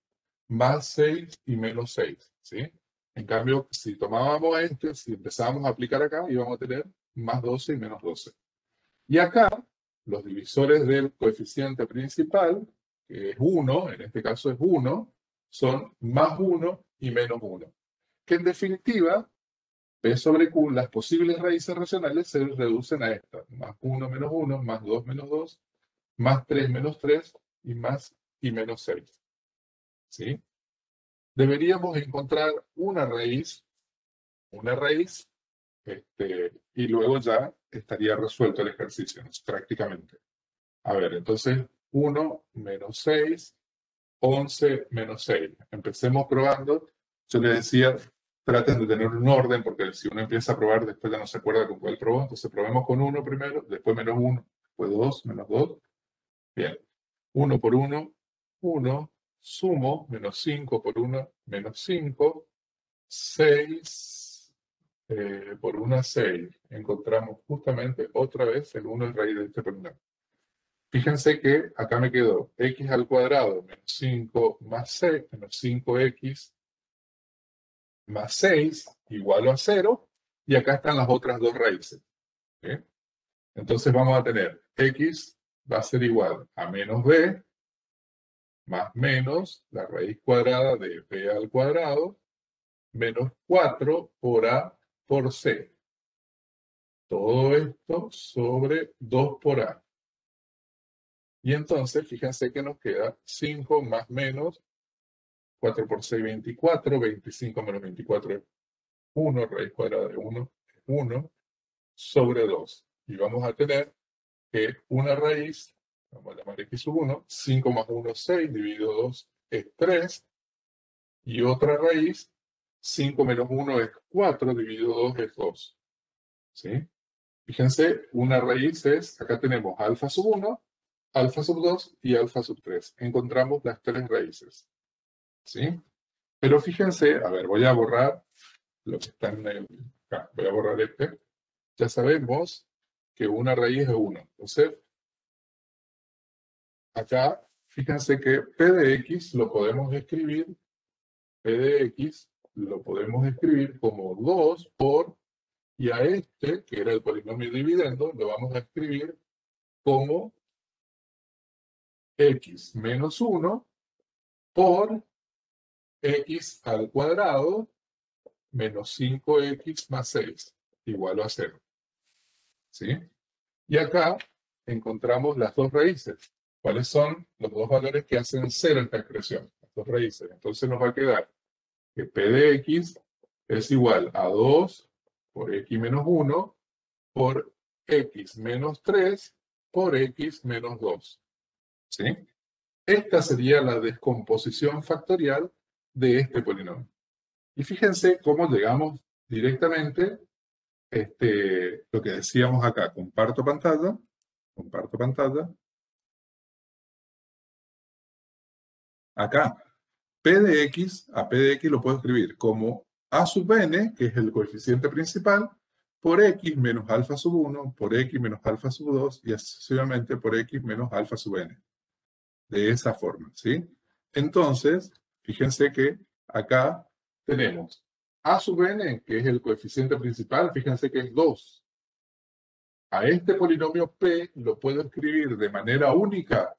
más 6 y menos 6. ¿Sí? En cambio, si tomábamos si empezábamos a aplicar acá, íbamos a tener más 12 y menos 12. Y acá, los divisores del coeficiente principal, que es 1, en este caso es 1, son más 1 y menos 1. Que en definitiva, P sobre Q, las posibles raíces racionales se reducen a estas. Más 1 menos 1, más 2 menos 2, más 3 menos 3 y menos 6. ¿Sí? Deberíamos encontrar una raíz, y luego ya estaría resuelto el ejercicio, ¿no? Prácticamente. A ver, entonces 1 menos 6, 11 menos 6. Empecemos probando. Yo le decía, traten de tener un orden, porque si uno empieza a probar, después ya no se acuerda con cuál probó. Entonces probemos con 1 primero, después menos 1, después 2, menos 2. Bien. 1 por 1, 1. Sumo, menos 5 por 1, menos 5. 6 por 1, 6. Encontramos justamente otra vez el 1 en raíz de este polinomio. Fíjense que acá me quedó x al cuadrado menos 5 más 6, menos 5x más 6 igual a 0. Y acá están las otras dos raíces. ¿Sí? Entonces vamos a tener x va a ser igual a menos b más menos la raíz cuadrada de b al cuadrado menos 4 por a por c. Todo esto sobre 2 por a. Y entonces, fíjense que nos queda 5 más menos 4 por 6, 24, 25 menos 24 es 1, raíz cuadrada de 1 es 1, sobre 2. Y vamos a tener que una raíz, vamos a llamar x sub 1, 5 más 1 es 6, dividido 2 es 3, y otra raíz, 5 menos 1 es 4, dividido 2 es 2. ¿Sí? Fíjense, una raíz es, acá tenemos alfa sub 1, alfa sub 2 y alfa sub 3. Encontramos las tres raíces. ¿Sí? Pero fíjense, a ver, voy a borrar lo que está en acá. Voy a borrar este. Ya sabemos que una raíz es 1. Entonces, acá, fíjense que P de X lo podemos escribir, P de X lo podemos escribir como 2 por, y a este, que era el polinomio dividendo, lo vamos a escribir como x menos 1 por x al cuadrado menos 5x más 6 igual a 0. ¿Sí? Y acá encontramos las dos raíces. ¿Cuáles son los dos valores que hacen 0 esta expresión? Las dos raíces. Entonces nos va a quedar que p de x es igual a 2 por x menos 1 por x menos 3 por x menos 2. ¿Sí? Esta sería la descomposición factorial de este polinomio. Y fíjense cómo llegamos directamente lo que decíamos acá. Comparto pantalla. Acá, p de x, a p de x lo puedo escribir como a sub n, que es el coeficiente principal, por x menos alfa sub 1, por x menos alfa sub 2, y así sucesivamente por x menos alfa sub n. De esa forma, ¿sí? Entonces, fíjense que acá tenemos a sub n, que es el coeficiente principal, fíjense que es 2. A este polinomio p lo puedo escribir de manera única,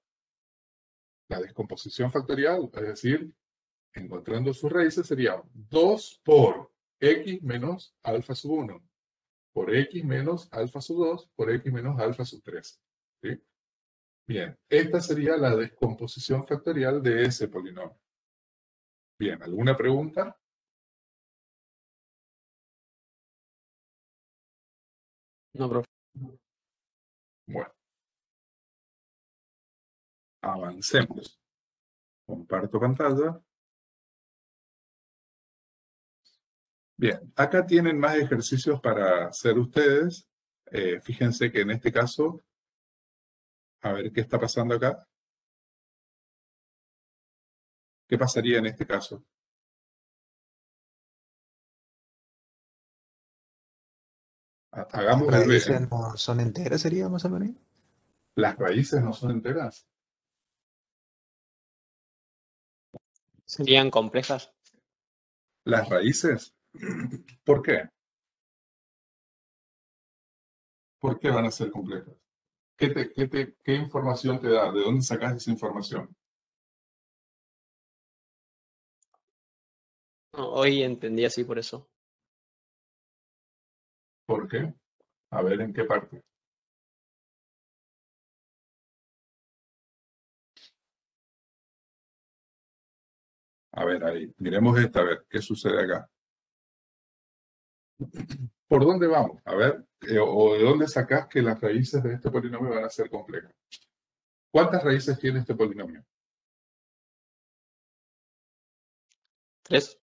la descomposición factorial, es decir, encontrando sus raíces sería 2 por x menos alfa sub 1, por x menos alfa sub 2, por x menos alfa sub 3. ¿Sí? Bien, esta sería la descomposición factorial de ese polinomio. Bien, ¿alguna pregunta? No, profe. Bueno, avancemos. Comparto pantalla. Bien, acá tienen más ejercicios para hacer ustedes. Fíjense que en este caso, a ver qué está pasando acá. ¿Qué pasaría en este caso? Hagamos el B. ¿Raíces no son enteras, sería más o menos? Las raíces no son enteras. Serían complejas. Las raíces. ¿Por qué? ¿Por qué van a ser complejas? ¿Qué información te da? ¿De dónde sacas esa información? No, hoy entendí así por eso. ¿Por qué? A ver, ¿en qué parte? A ver, ahí. Miremos esta, a ver, ¿qué sucede acá? ¿Por dónde vamos? A ver, o de dónde sacás que las raíces de este polinomio van a ser complejas. ¿Cuántas raíces tiene este polinomio? 3.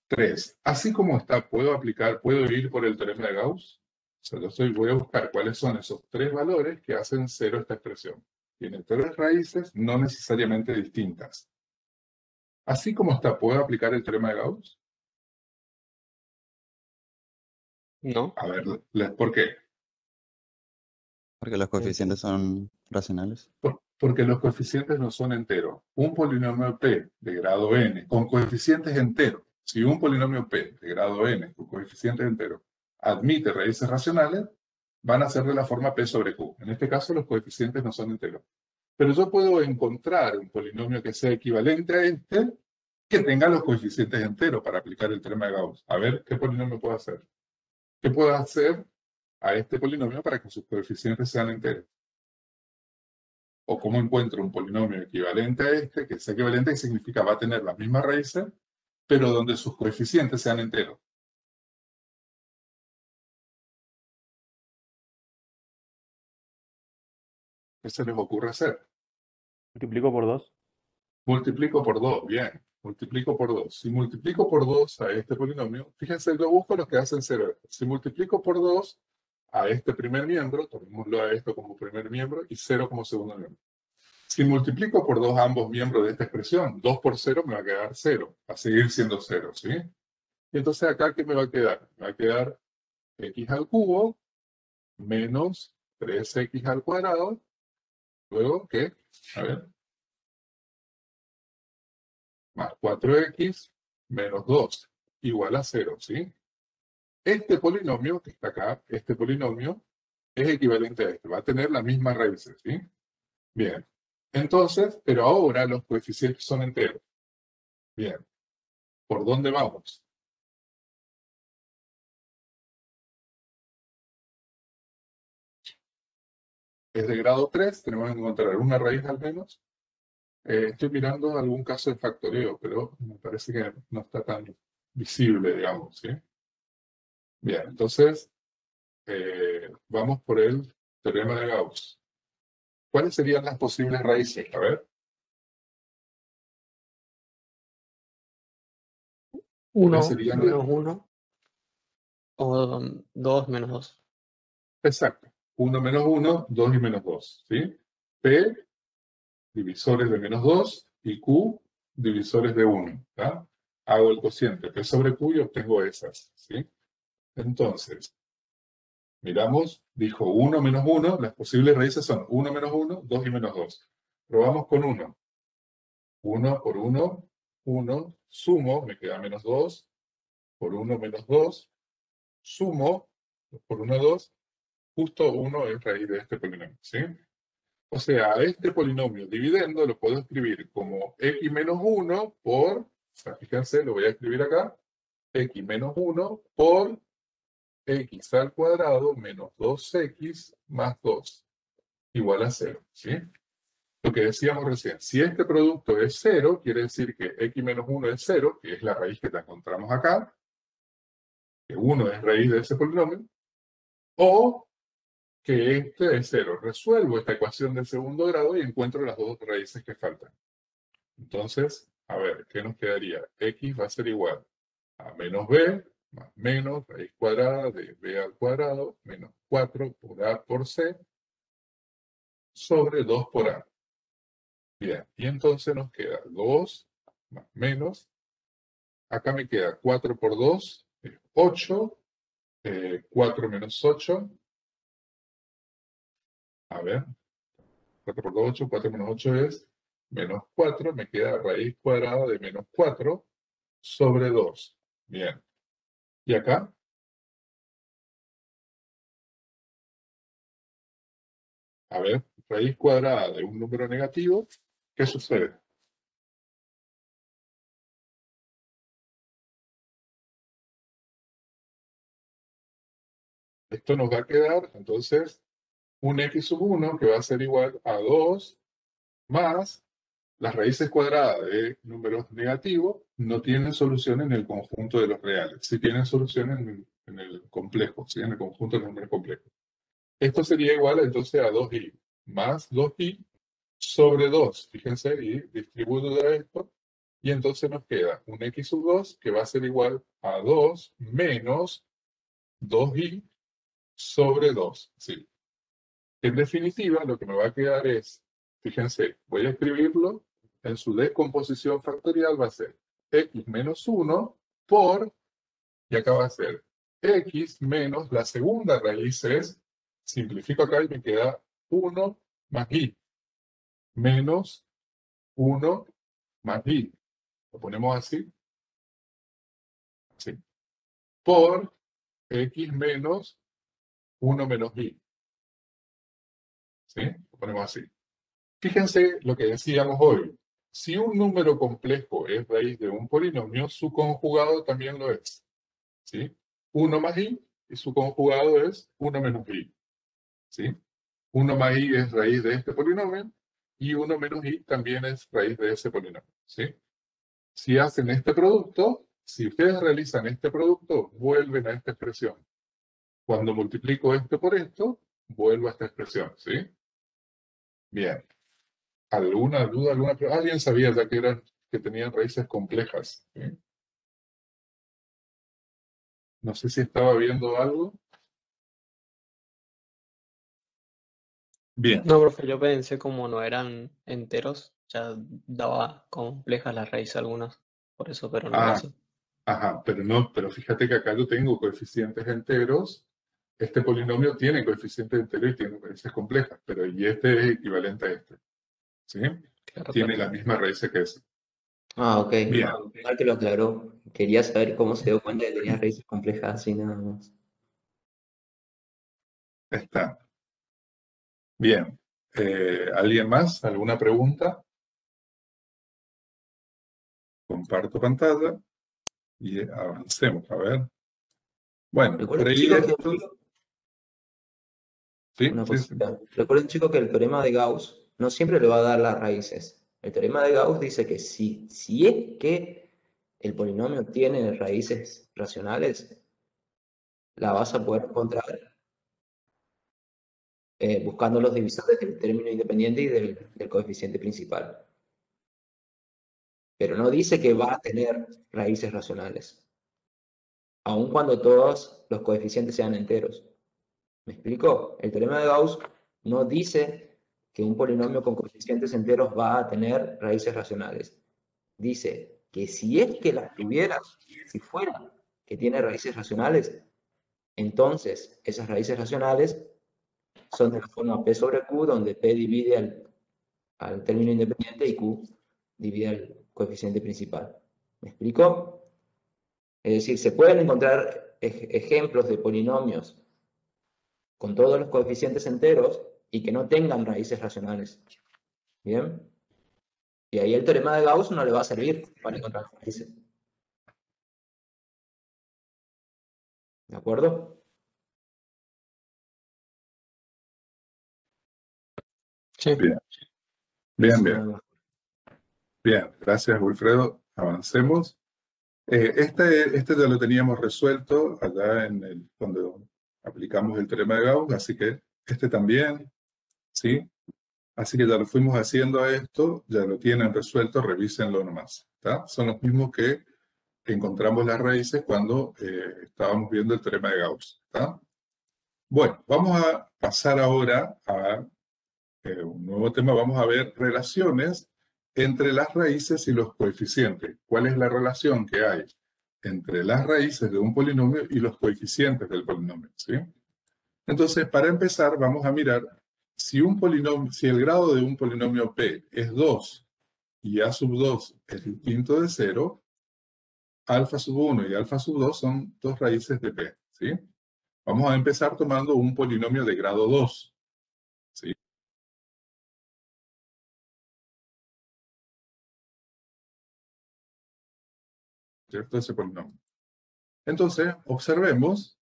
3. Así como está, puedo ir por el teorema de Gauss. O sea, voy a buscar cuáles son esos 3 valores que hacen 0 esta expresión. Tiene 3 raíces, no necesariamente distintas. Así como está, ¿puedo aplicar el teorema de Gauss? No. A ver, ¿por qué? Porque los coeficientes son racionales. Porque los coeficientes no son enteros. Un polinomio P de grado n con coeficientes enteros, si un polinomio P de grado n con coeficientes enteros admite raíces racionales, van a ser de la forma P sobre Q. En este caso, los coeficientes no son enteros. Pero yo puedo encontrar un polinomio que sea equivalente a este, que tenga los coeficientes enteros para aplicar el teorema de Gauss. A ver, ¿qué polinomio puedo hacer? ¿Qué puedo hacer a este polinomio para que sus coeficientes sean enteros? O cómo encuentro un polinomio equivalente a este, que sea equivalente, que significa va a tener las mismas raíces, pero donde sus coeficientes sean enteros. ¿Qué se les ocurre hacer? Multiplico por 2. Multiplico por 2, bien. Multiplico por 2. Si multiplico por 2 a este polinomio, fíjense, yo busco los que hacen 0. Si multiplico por 2 a este primer miembro, tomémoslo a esto como primer miembro y 0 como segundo miembro. Si multiplico por 2 ambos miembros de esta expresión, 2 por 0 me va a quedar 0. Va a seguir siendo 0, ¿sí? Y entonces acá, ¿qué me va a quedar? Me va a quedar x al cubo menos 3x al cuadrado. Luego, ¿qué? A ver. Más 4x menos 2 igual a 0, ¿sí? Este polinomio que está acá, este polinomio, es equivalente a este, va a tener las mismas raíces, ¿sí? Bien, entonces, pero ahora los coeficientes son enteros. Bien, ¿por dónde vamos? Es de grado 3, tenemos que encontrar una raíz al menos. Estoy mirando algún caso de factoreo, pero me parece que no está tan visible, digamos, ¿sí? Bien, entonces, vamos por el teorema de Gauss. ¿Cuáles serían las posibles raíces? A ver. 1 serían menos 1 o 2 menos 2. Exacto. 1 menos 1, 2 y menos 2, ¿sí? P, divisores de menos 2, y Q, divisores de 1, ¿tá? Hago el cociente P sobre Q y obtengo esas, ¿sí? Entonces, miramos, dijo 1 menos 1, las posibles raíces son 1 menos 1, 2 y menos 2. Probamos con 1. 1 por 1, 1, sumo, me queda menos 2, por 1 menos 2, sumo, por 1, 2, justo 1 es raíz de este polinomio, ¿sí? O sea, a este polinomio dividendo lo puedo escribir como x menos 1 por, o sea, fíjense, lo voy a escribir acá, x menos 1 por x al cuadrado menos 2x más 2 igual a 0, ¿sí? Lo que decíamos recién, si este producto es 0, quiere decir que x menos 1 es 0, que es la raíz que la encontramos acá, que 1 es raíz de ese polinomio, o que este es 0. Resuelvo esta ecuación del segundo grado y encuentro las dos raíces que faltan. Entonces, a ver, ¿qué nos quedaría? X va a ser igual a menos b más menos raíz cuadrada de b al cuadrado menos 4 por a por c sobre 2 por a. Bien, y entonces nos queda 2 más menos. Acá me queda 4 por 2 es 8. 4 menos 8. A ver, 4 por 2, 8. 4 menos 8 es menos 4. Me queda raíz cuadrada de menos 4 sobre 2. Bien. ¿Y acá? A ver, raíz cuadrada de un número negativo. ¿Qué sucede? Esto nos va a quedar, entonces, un x sub 1 que va a ser igual a 2 más las raíces cuadradas de números negativos no tienen solución en el conjunto de los reales. Sí tienen solución en el complejo, ¿sí? En el conjunto de los números complejos. Esto sería igual entonces a 2i más 2i sobre 2. Fíjense, y distribuyo de esto. Y entonces nos queda un x sub 2 que va a ser igual a 2 menos 2i sobre 2. ¿Sí? En definitiva, lo que me va a quedar es, fíjense, voy a escribirlo, en su descomposición factorial va a ser x menos 1 por, y acá va a ser x menos, la segunda raíz es, simplifico acá y me queda 1 más i, menos 1 más i. Lo ponemos así, por x menos 1 menos i. ¿Sí? Lo ponemos así. Fíjense lo que decíamos hoy. Si un número complejo es raíz de un polinomio, su conjugado también lo es. ¿Sí? 1 más i y su conjugado es 1 menos i. ¿Sí? 1 más i es raíz de este polinomio y 1 menos i también es raíz de ese polinomio. ¿Sí? Si hacen este producto, si ustedes realizan este producto, vuelven a esta expresión. Cuando multiplico esto por esto, vuelvo a esta expresión. ¿Sí? Bien. ¿Alguna duda? ¿Alguien sabía ya que tenían raíces complejas? ¿Sí? No sé si estaba viendo algo. Bien. No, profe, yo pensé como no eran enteros, ya daba complejas las raíces algunas, por eso, pero no era así. Ajá, pero fíjate que acá yo tengo coeficientes enteros. Este polinomio tiene coeficientes enteros y tiene raíces complejas, pero y este es equivalente a este. ¿Sí? Claro, Tiene claro. la misma raíz que ese. Ah, ok. Bien. Igual que lo aclaró. Quería saber cómo se dio cuenta que tenía raíces complejas así nada más. Está. Bien. ¿Alguien más? ¿Alguna pregunta? Comparto pantalla y avancemos. A ver. Bueno, por Recuerden, ahí chicos, que esto... Sí, una sí, sí. cosita. Recuerden, chicos, que el teorema de Gauss no siempre le va a dar las raíces. El teorema de Gauss dice que si es que el polinomio tiene raíces racionales, la vas a poder encontrar buscando los divisores del término independiente y del coeficiente principal. Pero no dice que va a tener raíces racionales, aun cuando todos los coeficientes sean enteros. ¿Me explico? El teorema de Gauss no dice que un polinomio con coeficientes enteros va a tener raíces racionales. Dice que si es que las tuviera, si fuera que tiene raíces racionales, entonces esas raíces racionales son de la forma P sobre Q, donde P divide al término independiente y Q divide al coeficiente principal. ¿Me explico? Es decir, se pueden encontrar ejemplos de polinomios con todos los coeficientes enteros y que no tengan raíces racionales. ¿Bien? Y ahí el teorema de Gauss no le va a servir para encontrar raíces. ¿De acuerdo? Sí. Bien, bien, Eso bien. nada más. Bien, gracias, Wilfredo. Avancemos. Este ya lo teníamos resuelto allá cuando aplicamos el teorema de Gauss, así que este también, ¿sí? Así que ya lo fuimos haciendo a esto, ya lo tienen resuelto, revísenlo nomás, ¿está? Son los mismos que encontramos las raíces cuando estábamos viendo el teorema de Gauss, ¿está? Bueno, vamos a pasar ahora a un nuevo tema. Vamos a ver relaciones entre las raíces y los coeficientes. ¿Cuál es la relación que hay entre las raíces de un polinomio y los coeficientes del polinomio? ¿Sí? Entonces, para empezar, vamos a mirar si el grado de un polinomio P es 2 y A sub 2 es distinto de 0, alfa sub 1 y alfa sub 2 son dos raíces de P. ¿Sí? Vamos a empezar tomando un polinomio de grado 2. ¿Sí? ¿Cierto? Ese polinomio. Entonces, observemos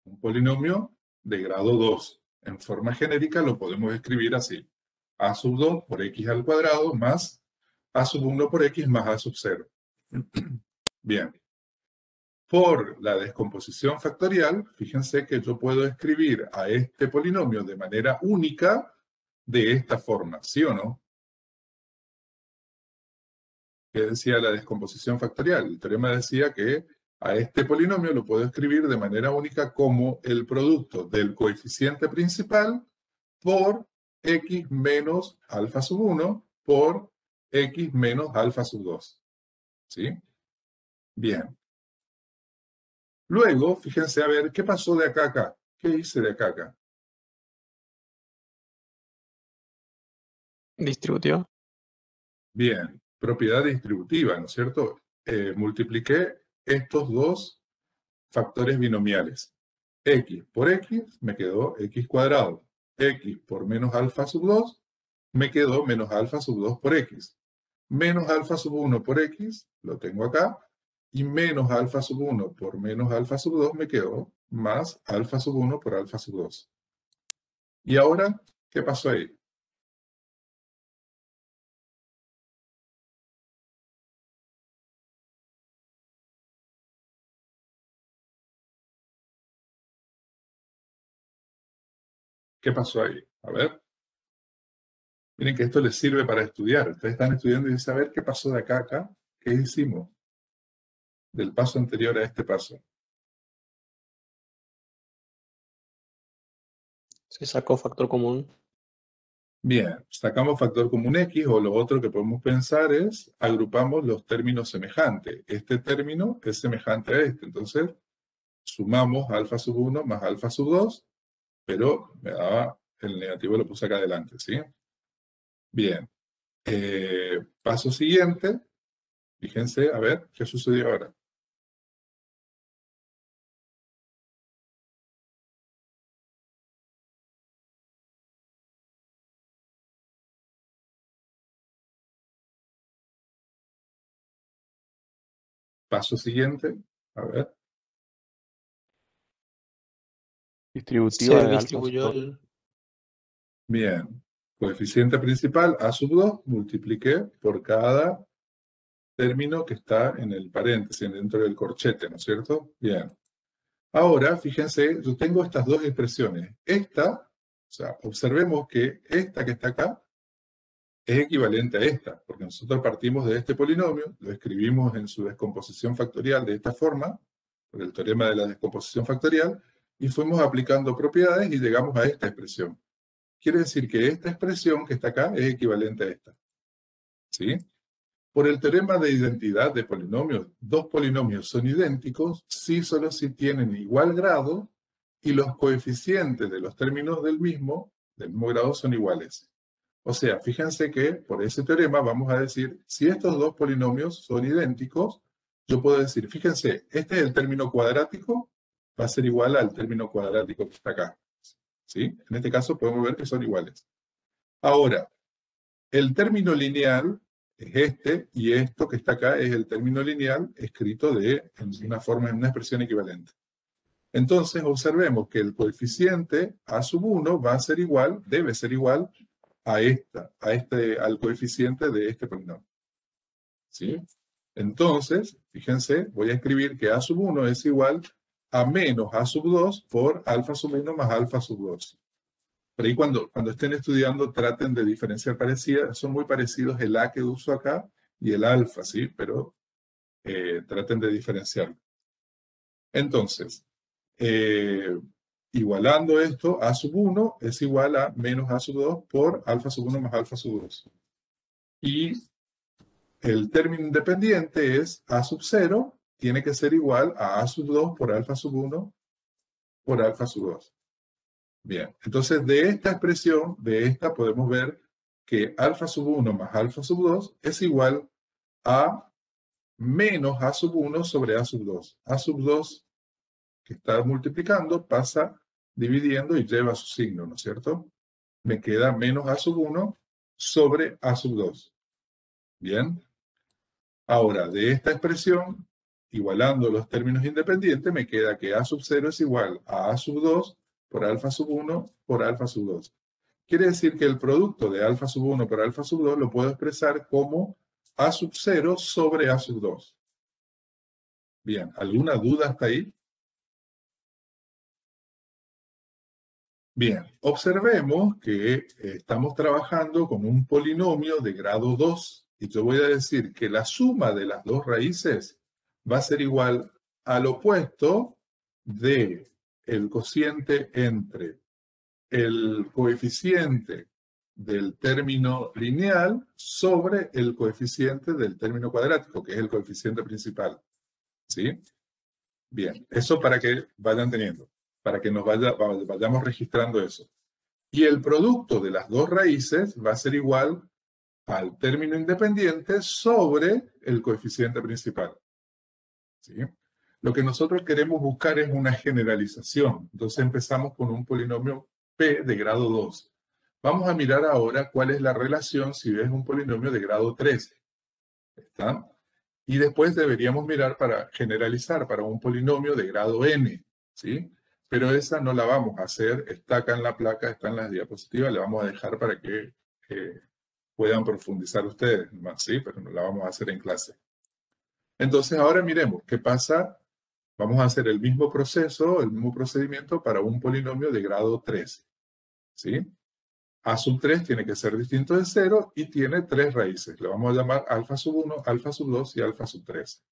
un polinomio de grado 2. En forma genérica lo podemos escribir así. A sub 2 por x al cuadrado más A sub 1 por x más A sub 0. Bien. Por la descomposición factorial, fíjense que yo puedo escribir a este polinomio de manera única de esta forma, ¿sí o no? ¿Qué decía la descomposición factorial? El teorema decía que a este polinomio lo puedo escribir de manera única como el producto del coeficiente principal por x menos alfa sub 1 por x menos alfa sub 2. ¿Sí? Bien. Luego, fíjense a ver, ¿qué pasó de acá a acá? ¿Qué hice de acá a acá? Distributivo. Bien, propiedad distributiva, ¿no es cierto? Multipliqué estos dos factores binomiales. X por x me quedó x cuadrado. X por menos alfa sub 2 me quedó menos alfa sub 2 por x. Menos alfa sub 1 por x, lo tengo acá, y menos alfa sub 1 por menos alfa sub 2 me quedó más alfa sub 1 por alfa sub 2. ¿Y ahora qué pasó ahí? ¿Qué pasó ahí? A ver. Miren que esto les sirve para estudiar. Ustedes están estudiando y dicen, a ver qué pasó de acá a acá. ¿Qué hicimos del paso anterior a este paso? Se sacó factor común. Bien, sacamos factor común x, o lo otro que podemos pensar es agrupamos los términos semejantes. Este término es semejante a este. Entonces, sumamos alfa sub 1 más alfa sub 2, pero me daba el negativo, lo puse acá adelante, ¿sí? Bien. Paso siguiente. Fíjense, a ver, ¿qué sucedió ahora? Paso siguiente, a ver. Distributiva Se de alfa distribuyó sub 2. el... Bien. Coeficiente principal, A sub 2, multipliqué por cada término que está en el paréntesis, dentro del corchete, ¿no es cierto? Bien. Ahora, fíjense, yo tengo estas dos expresiones. Esta, o sea, observemos que esta que está acá es equivalente a esta, porque nosotros partimos de este polinomio, lo escribimos en su descomposición factorial de esta forma, por el teorema de la descomposición factorial, y fuimos aplicando propiedades y llegamos a esta expresión. Quiere decir que esta expresión que está acá es equivalente a esta. ¿Sí? Por el teorema de identidad de polinomios, dos polinomios son idénticos si solo si tienen igual grado y los coeficientes de los términos del mismo grado son iguales. O sea, fíjense que por ese teorema vamos a decir, si estos dos polinomios son idénticos, yo puedo decir, fíjense, este es el término cuadrático, va a ser igual al término cuadrático que está acá. ¿Sí? En este caso podemos ver que son iguales. Ahora, el término lineal es este, y esto que está acá es el término lineal escrito en una forma, en una expresión equivalente. Entonces, observemos que el coeficiente A sub 1 va a ser igual, debe ser igual al coeficiente de este polinomio. ¿Sí? Entonces, fíjense, voy a escribir que A sub 1 es igual a menos A sub 2 por alfa sub 1 más alfa sub 2. Por ahí cuando estén estudiando traten de diferenciar parecidas, son muy parecidos el A que uso acá y el alfa, ¿sí? Pero traten de diferenciarlo. Entonces, igualando esto, A sub 1 es igual a menos A sub 2 por alfa sub 1 más alfa sub 2. Y el término independiente es A sub 0, tiene que ser igual a A sub 2 por alfa sub 1 por alfa sub 2. Bien, entonces de esta expresión, de esta podemos ver que alfa sub 1 más alfa sub 2 es igual a menos A sub 1 sobre A sub 2. A sub 2 que está multiplicando pasa dividiendo y lleva su signo, ¿no es cierto? Me queda menos A sub 1 sobre A sub 2. Bien. Ahora, de esta expresión, igualando los términos independientes, me queda que A sub 0 es igual a A sub 2 por alfa sub 1 por alfa sub 2. Quiere decir que el producto de alfa sub 1 por alfa sub 2 lo puedo expresar como A sub 0 sobre A sub 2. Bien, ¿alguna duda hasta ahí? Bien, observemos que estamos trabajando con un polinomio de grado 2 y yo voy a decir que la suma de las dos raíces va a ser igual al opuesto del cociente entre el coeficiente del término lineal sobre el coeficiente del término cuadrático, que es el coeficiente principal. ¿Sí? Bien, eso para que vayan teniendo, para que nos vayamos registrando eso. Y el producto de las dos raíces va a ser igual al término independiente sobre el coeficiente principal. ¿Sí? Lo que nosotros queremos buscar es una generalización. Entonces empezamos con un polinomio P de grado 2. Vamos a mirar ahora cuál es la relación si es un polinomio de grado 13. ¿Está? Y después deberíamos mirar para generalizar para un polinomio de grado n. ¿Sí? Pero esa no la vamos a hacer. Está acá en la placa, está en las diapositivas. Le vamos a dejar para que puedan profundizar ustedes. ¿Sí? Pero no la vamos a hacer en clase. Entonces ahora miremos qué pasa. Vamos a hacer el mismo proceso, el mismo procedimiento para un polinomio de grado 13. ¿Sí? A sub 3 tiene que ser distinto de 0 y tiene tres raíces. Le vamos a llamar alfa sub 1, alfa sub 2 y alfa sub 3.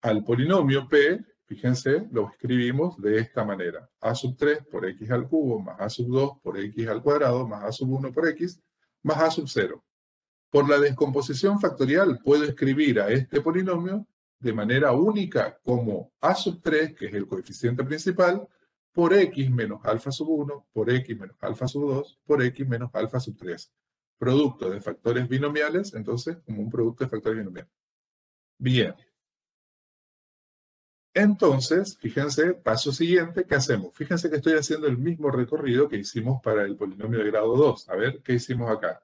Al polinomio P, fíjense, lo escribimos de esta manera. A sub 3 por x al cubo más A sub 2 por x al cuadrado más A sub 1 por x más A sub 0. Por la descomposición factorial puedo escribir a este polinomio de manera única como A sub 3, que es el coeficiente principal, por x menos alfa sub 1, por x menos alfa sub 2, por x menos alfa sub 3. Producto de factores binomiales, entonces, como un producto de factores binomiales. Bien. Entonces, fíjense, paso siguiente, ¿qué hacemos? Fíjense que estoy haciendo el mismo recorrido que hicimos para el polinomio de grado 2. A ver, ¿qué hicimos acá?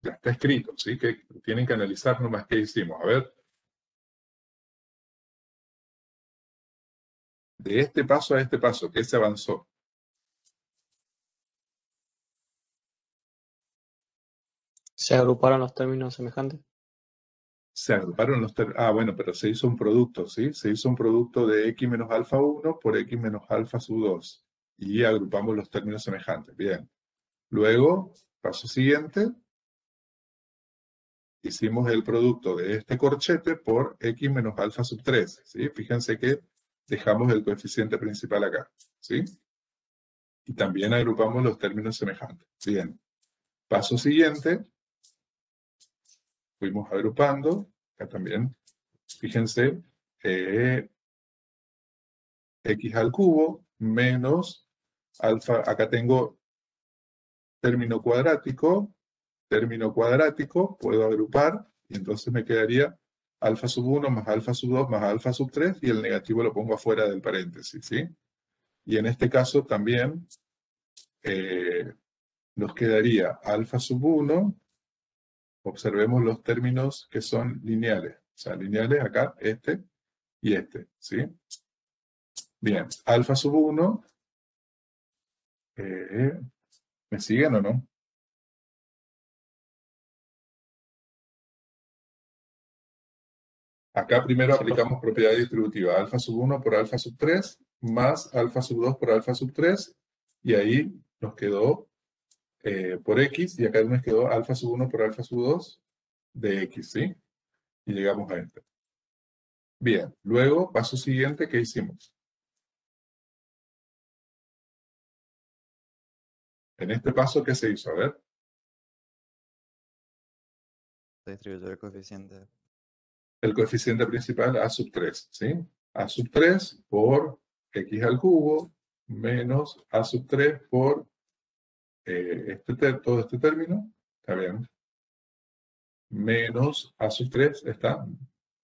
Ya está escrito, ¿sí? Que tienen que analizar nomás qué hicimos. A ver. De este paso a este paso, ¿qué se avanzó? ¿Se agruparon los términos semejantes? Se agruparon los términos. Ah, bueno, pero se hizo un producto, ¿sí? Se hizo un producto de x menos alfa 1 por x menos alfa sub 2. Y agrupamos los términos semejantes. Bien. Luego, paso siguiente, hicimos el producto de este corchete por x menos alfa sub 3, ¿sí? Fíjense que dejamos el coeficiente principal acá, ¿sí? Y también agrupamos los términos semejantes. Bien. Paso siguiente, fuimos agrupando, acá también, fíjense, x al cubo menos alfa, acá tengo término cuadrático, puedo agrupar, y entonces me quedaría alfa sub 1 más alfa sub 2 más alfa sub 3, y el negativo lo pongo afuera del paréntesis, ¿sí? Y en este caso también nos quedaría alfa sub 1, observemos los términos que son lineales, o sea, lineales acá, este y este, ¿sí? Bien, alfa sub 1, ¿me siguen o no? Acá primero aplicamos propiedad distributiva, alfa sub 1 por alfa sub 3, más alfa sub 2 por alfa sub 3, y ahí nos quedó por x, y acá nos quedó alfa sub 1 por alfa sub 2 de x, ¿sí? Y llegamos a este. Bien, luego, paso siguiente, ¿qué hicimos? En este paso, ¿qué se hizo? A ver. Se distribuyó el coeficiente. El coeficiente principal a sub 3, ¿sí? A sub 3 por x al cubo menos a sub 3 por todo este término, está bien, menos a sub 3, está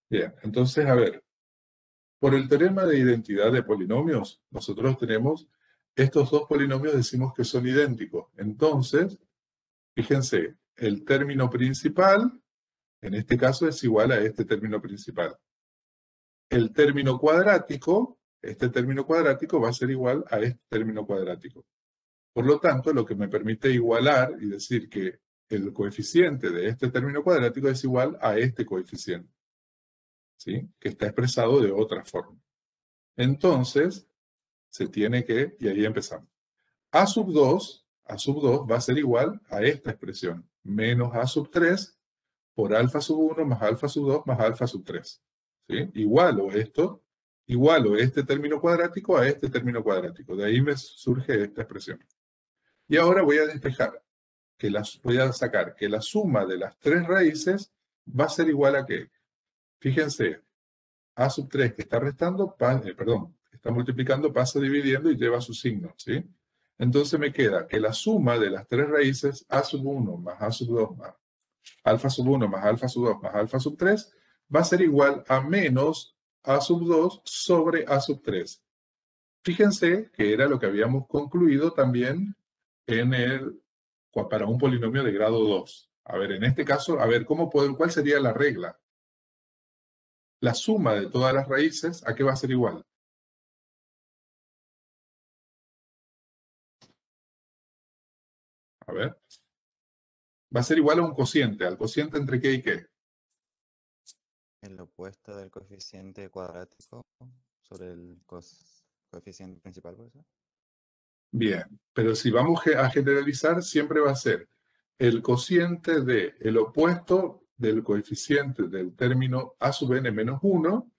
bien. Entonces, a ver, por el teorema de identidad de polinomios, nosotros tenemos estos dos polinomios, decimos que son idénticos. Entonces, fíjense, el término principal, en este caso, es igual a este término principal. El término cuadrático, este término cuadrático va a ser igual a este término cuadrático. Por lo tanto, lo que me permite igualar y decir que el coeficiente de este término cuadrático es igual a este coeficiente, ¿sí? Que está expresado de otra forma. Entonces, se tiene que, y ahí empezamos. A sub 2 va a ser igual a esta expresión, menos A sub 3 por alfa sub 1 más alfa sub 2 más alfa sub 3. ¿Sí? Igualo este término cuadrático a este término cuadrático. De ahí me surge esta expresión. Y ahora voy a despejar, voy a sacar que la suma de las tres raíces va a ser igual a ¿qué? Fíjense, A sub 3 que está restando, está multiplicando, pasa dividiendo y lleva su signo, ¿sí? Entonces me queda que la suma de las tres raíces, A sub 1 más A sub 2 más alfa sub 1 más alfa sub 2 más alfa sub 3, va a ser igual a menos A sub 2 sobre A sub 3. Fíjense que era lo que habíamos concluido también para un polinomio de grado 2. A ver, en este caso, a ver, ¿cuál sería la regla? La suma de todas las raíces, ¿a qué va a ser igual? A ver. Va a ser igual a un cociente. ¿Al cociente entre qué y qué? El opuesto del coeficiente cuadrático sobre el coeficiente principal, ¿puede ser? Bien, pero si vamos a generalizar, siempre va a ser el cociente del opuesto del coeficiente del término a sub n menos 1, o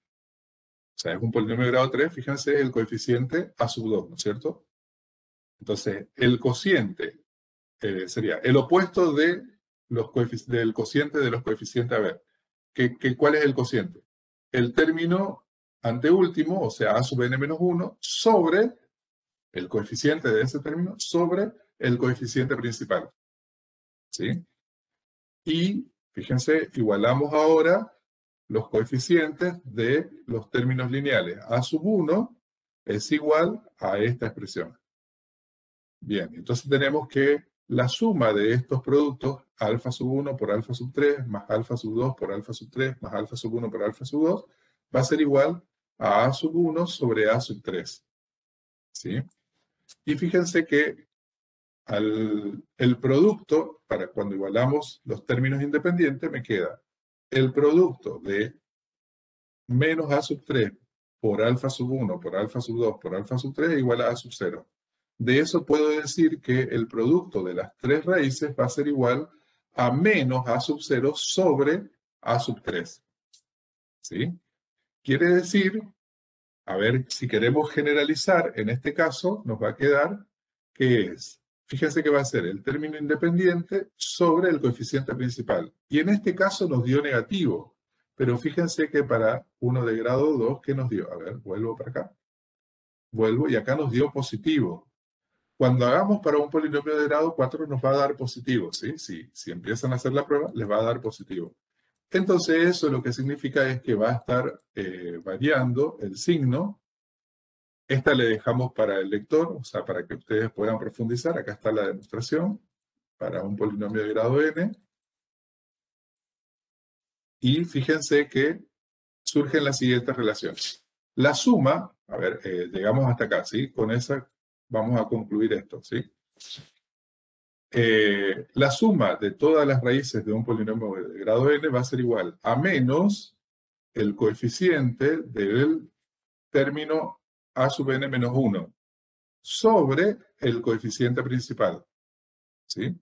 sea, es un polinomio de grado 3, fíjense, el coeficiente a sub 2, ¿no es cierto? Entonces, el cociente sería el opuesto del cociente de los coeficientes. A ver, ¿cuál es el cociente? El término anteúltimo, o sea, a sub n menos 1, sobre el coeficiente de ese término, sobre el coeficiente principal. ¿Sí? Y, fíjense, igualamos ahora los coeficientes de los términos lineales. A sub 1 es igual a esta expresión. Bien, entonces tenemos que la suma de estos productos, alfa sub 1 por alfa sub 3, más alfa sub 2 por alfa sub 3, más alfa sub 1 por alfa sub 2, va a ser igual a sub 1 sobre a sub 3. ¿Sí? Y fíjense que el producto, para cuando igualamos los términos independientes, me queda el producto de menos a sub 3 por alfa sub 1 por alfa sub 2 por alfa sub 3 igual a sub 0. De eso puedo decir que el producto de las tres raíces va a ser igual a menos a sub 0 sobre a sub 3. ¿Sí? Quiere decir, a ver, si queremos generalizar, en este caso nos va a quedar que es, fíjense que va a ser el término independiente sobre el coeficiente principal. Y en este caso nos dio negativo. Pero fíjense que para uno de grado 2, ¿qué nos dio? A ver, vuelvo para acá. Vuelvo y acá nos dio positivo. Cuando hagamos para un polinomio de grado 4 nos va a dar positivo, ¿sí? Si empiezan a hacer la prueba, les va a dar positivo. Entonces eso lo que significa es que va a estar variando el signo. Esta le dejamos para el lector, o sea, para que ustedes puedan profundizar. Acá está la demostración para un polinomio de grado n. Y fíjense que surgen las siguientes relaciones. La suma, a ver, llegamos hasta acá, ¿sí? Con esa vamos a concluir esto, ¿sí? La suma de todas las raíces de un polinomio de grado n va a ser igual a menos el coeficiente del término a sub n menos 1 sobre el coeficiente principal, ¿sí?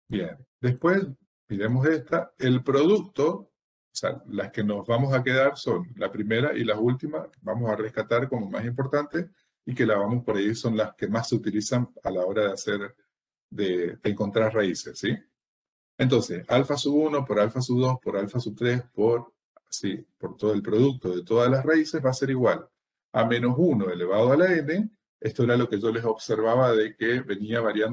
Bien, después miremos esta, el producto, o sea, las que nos vamos a quedar son la primera y las últimas, vamos a rescatar como más importantes y que la vamos por ahí, son las que más se utilizan a la hora de hacer, de encontrar raíces, ¿sí? Entonces, alfa sub 1 por alfa sub 2 por alfa sub 3 por todo el producto de todas las raíces va a ser igual a menos 1 elevado a la n. Esto era lo que yo les observaba de que venía variando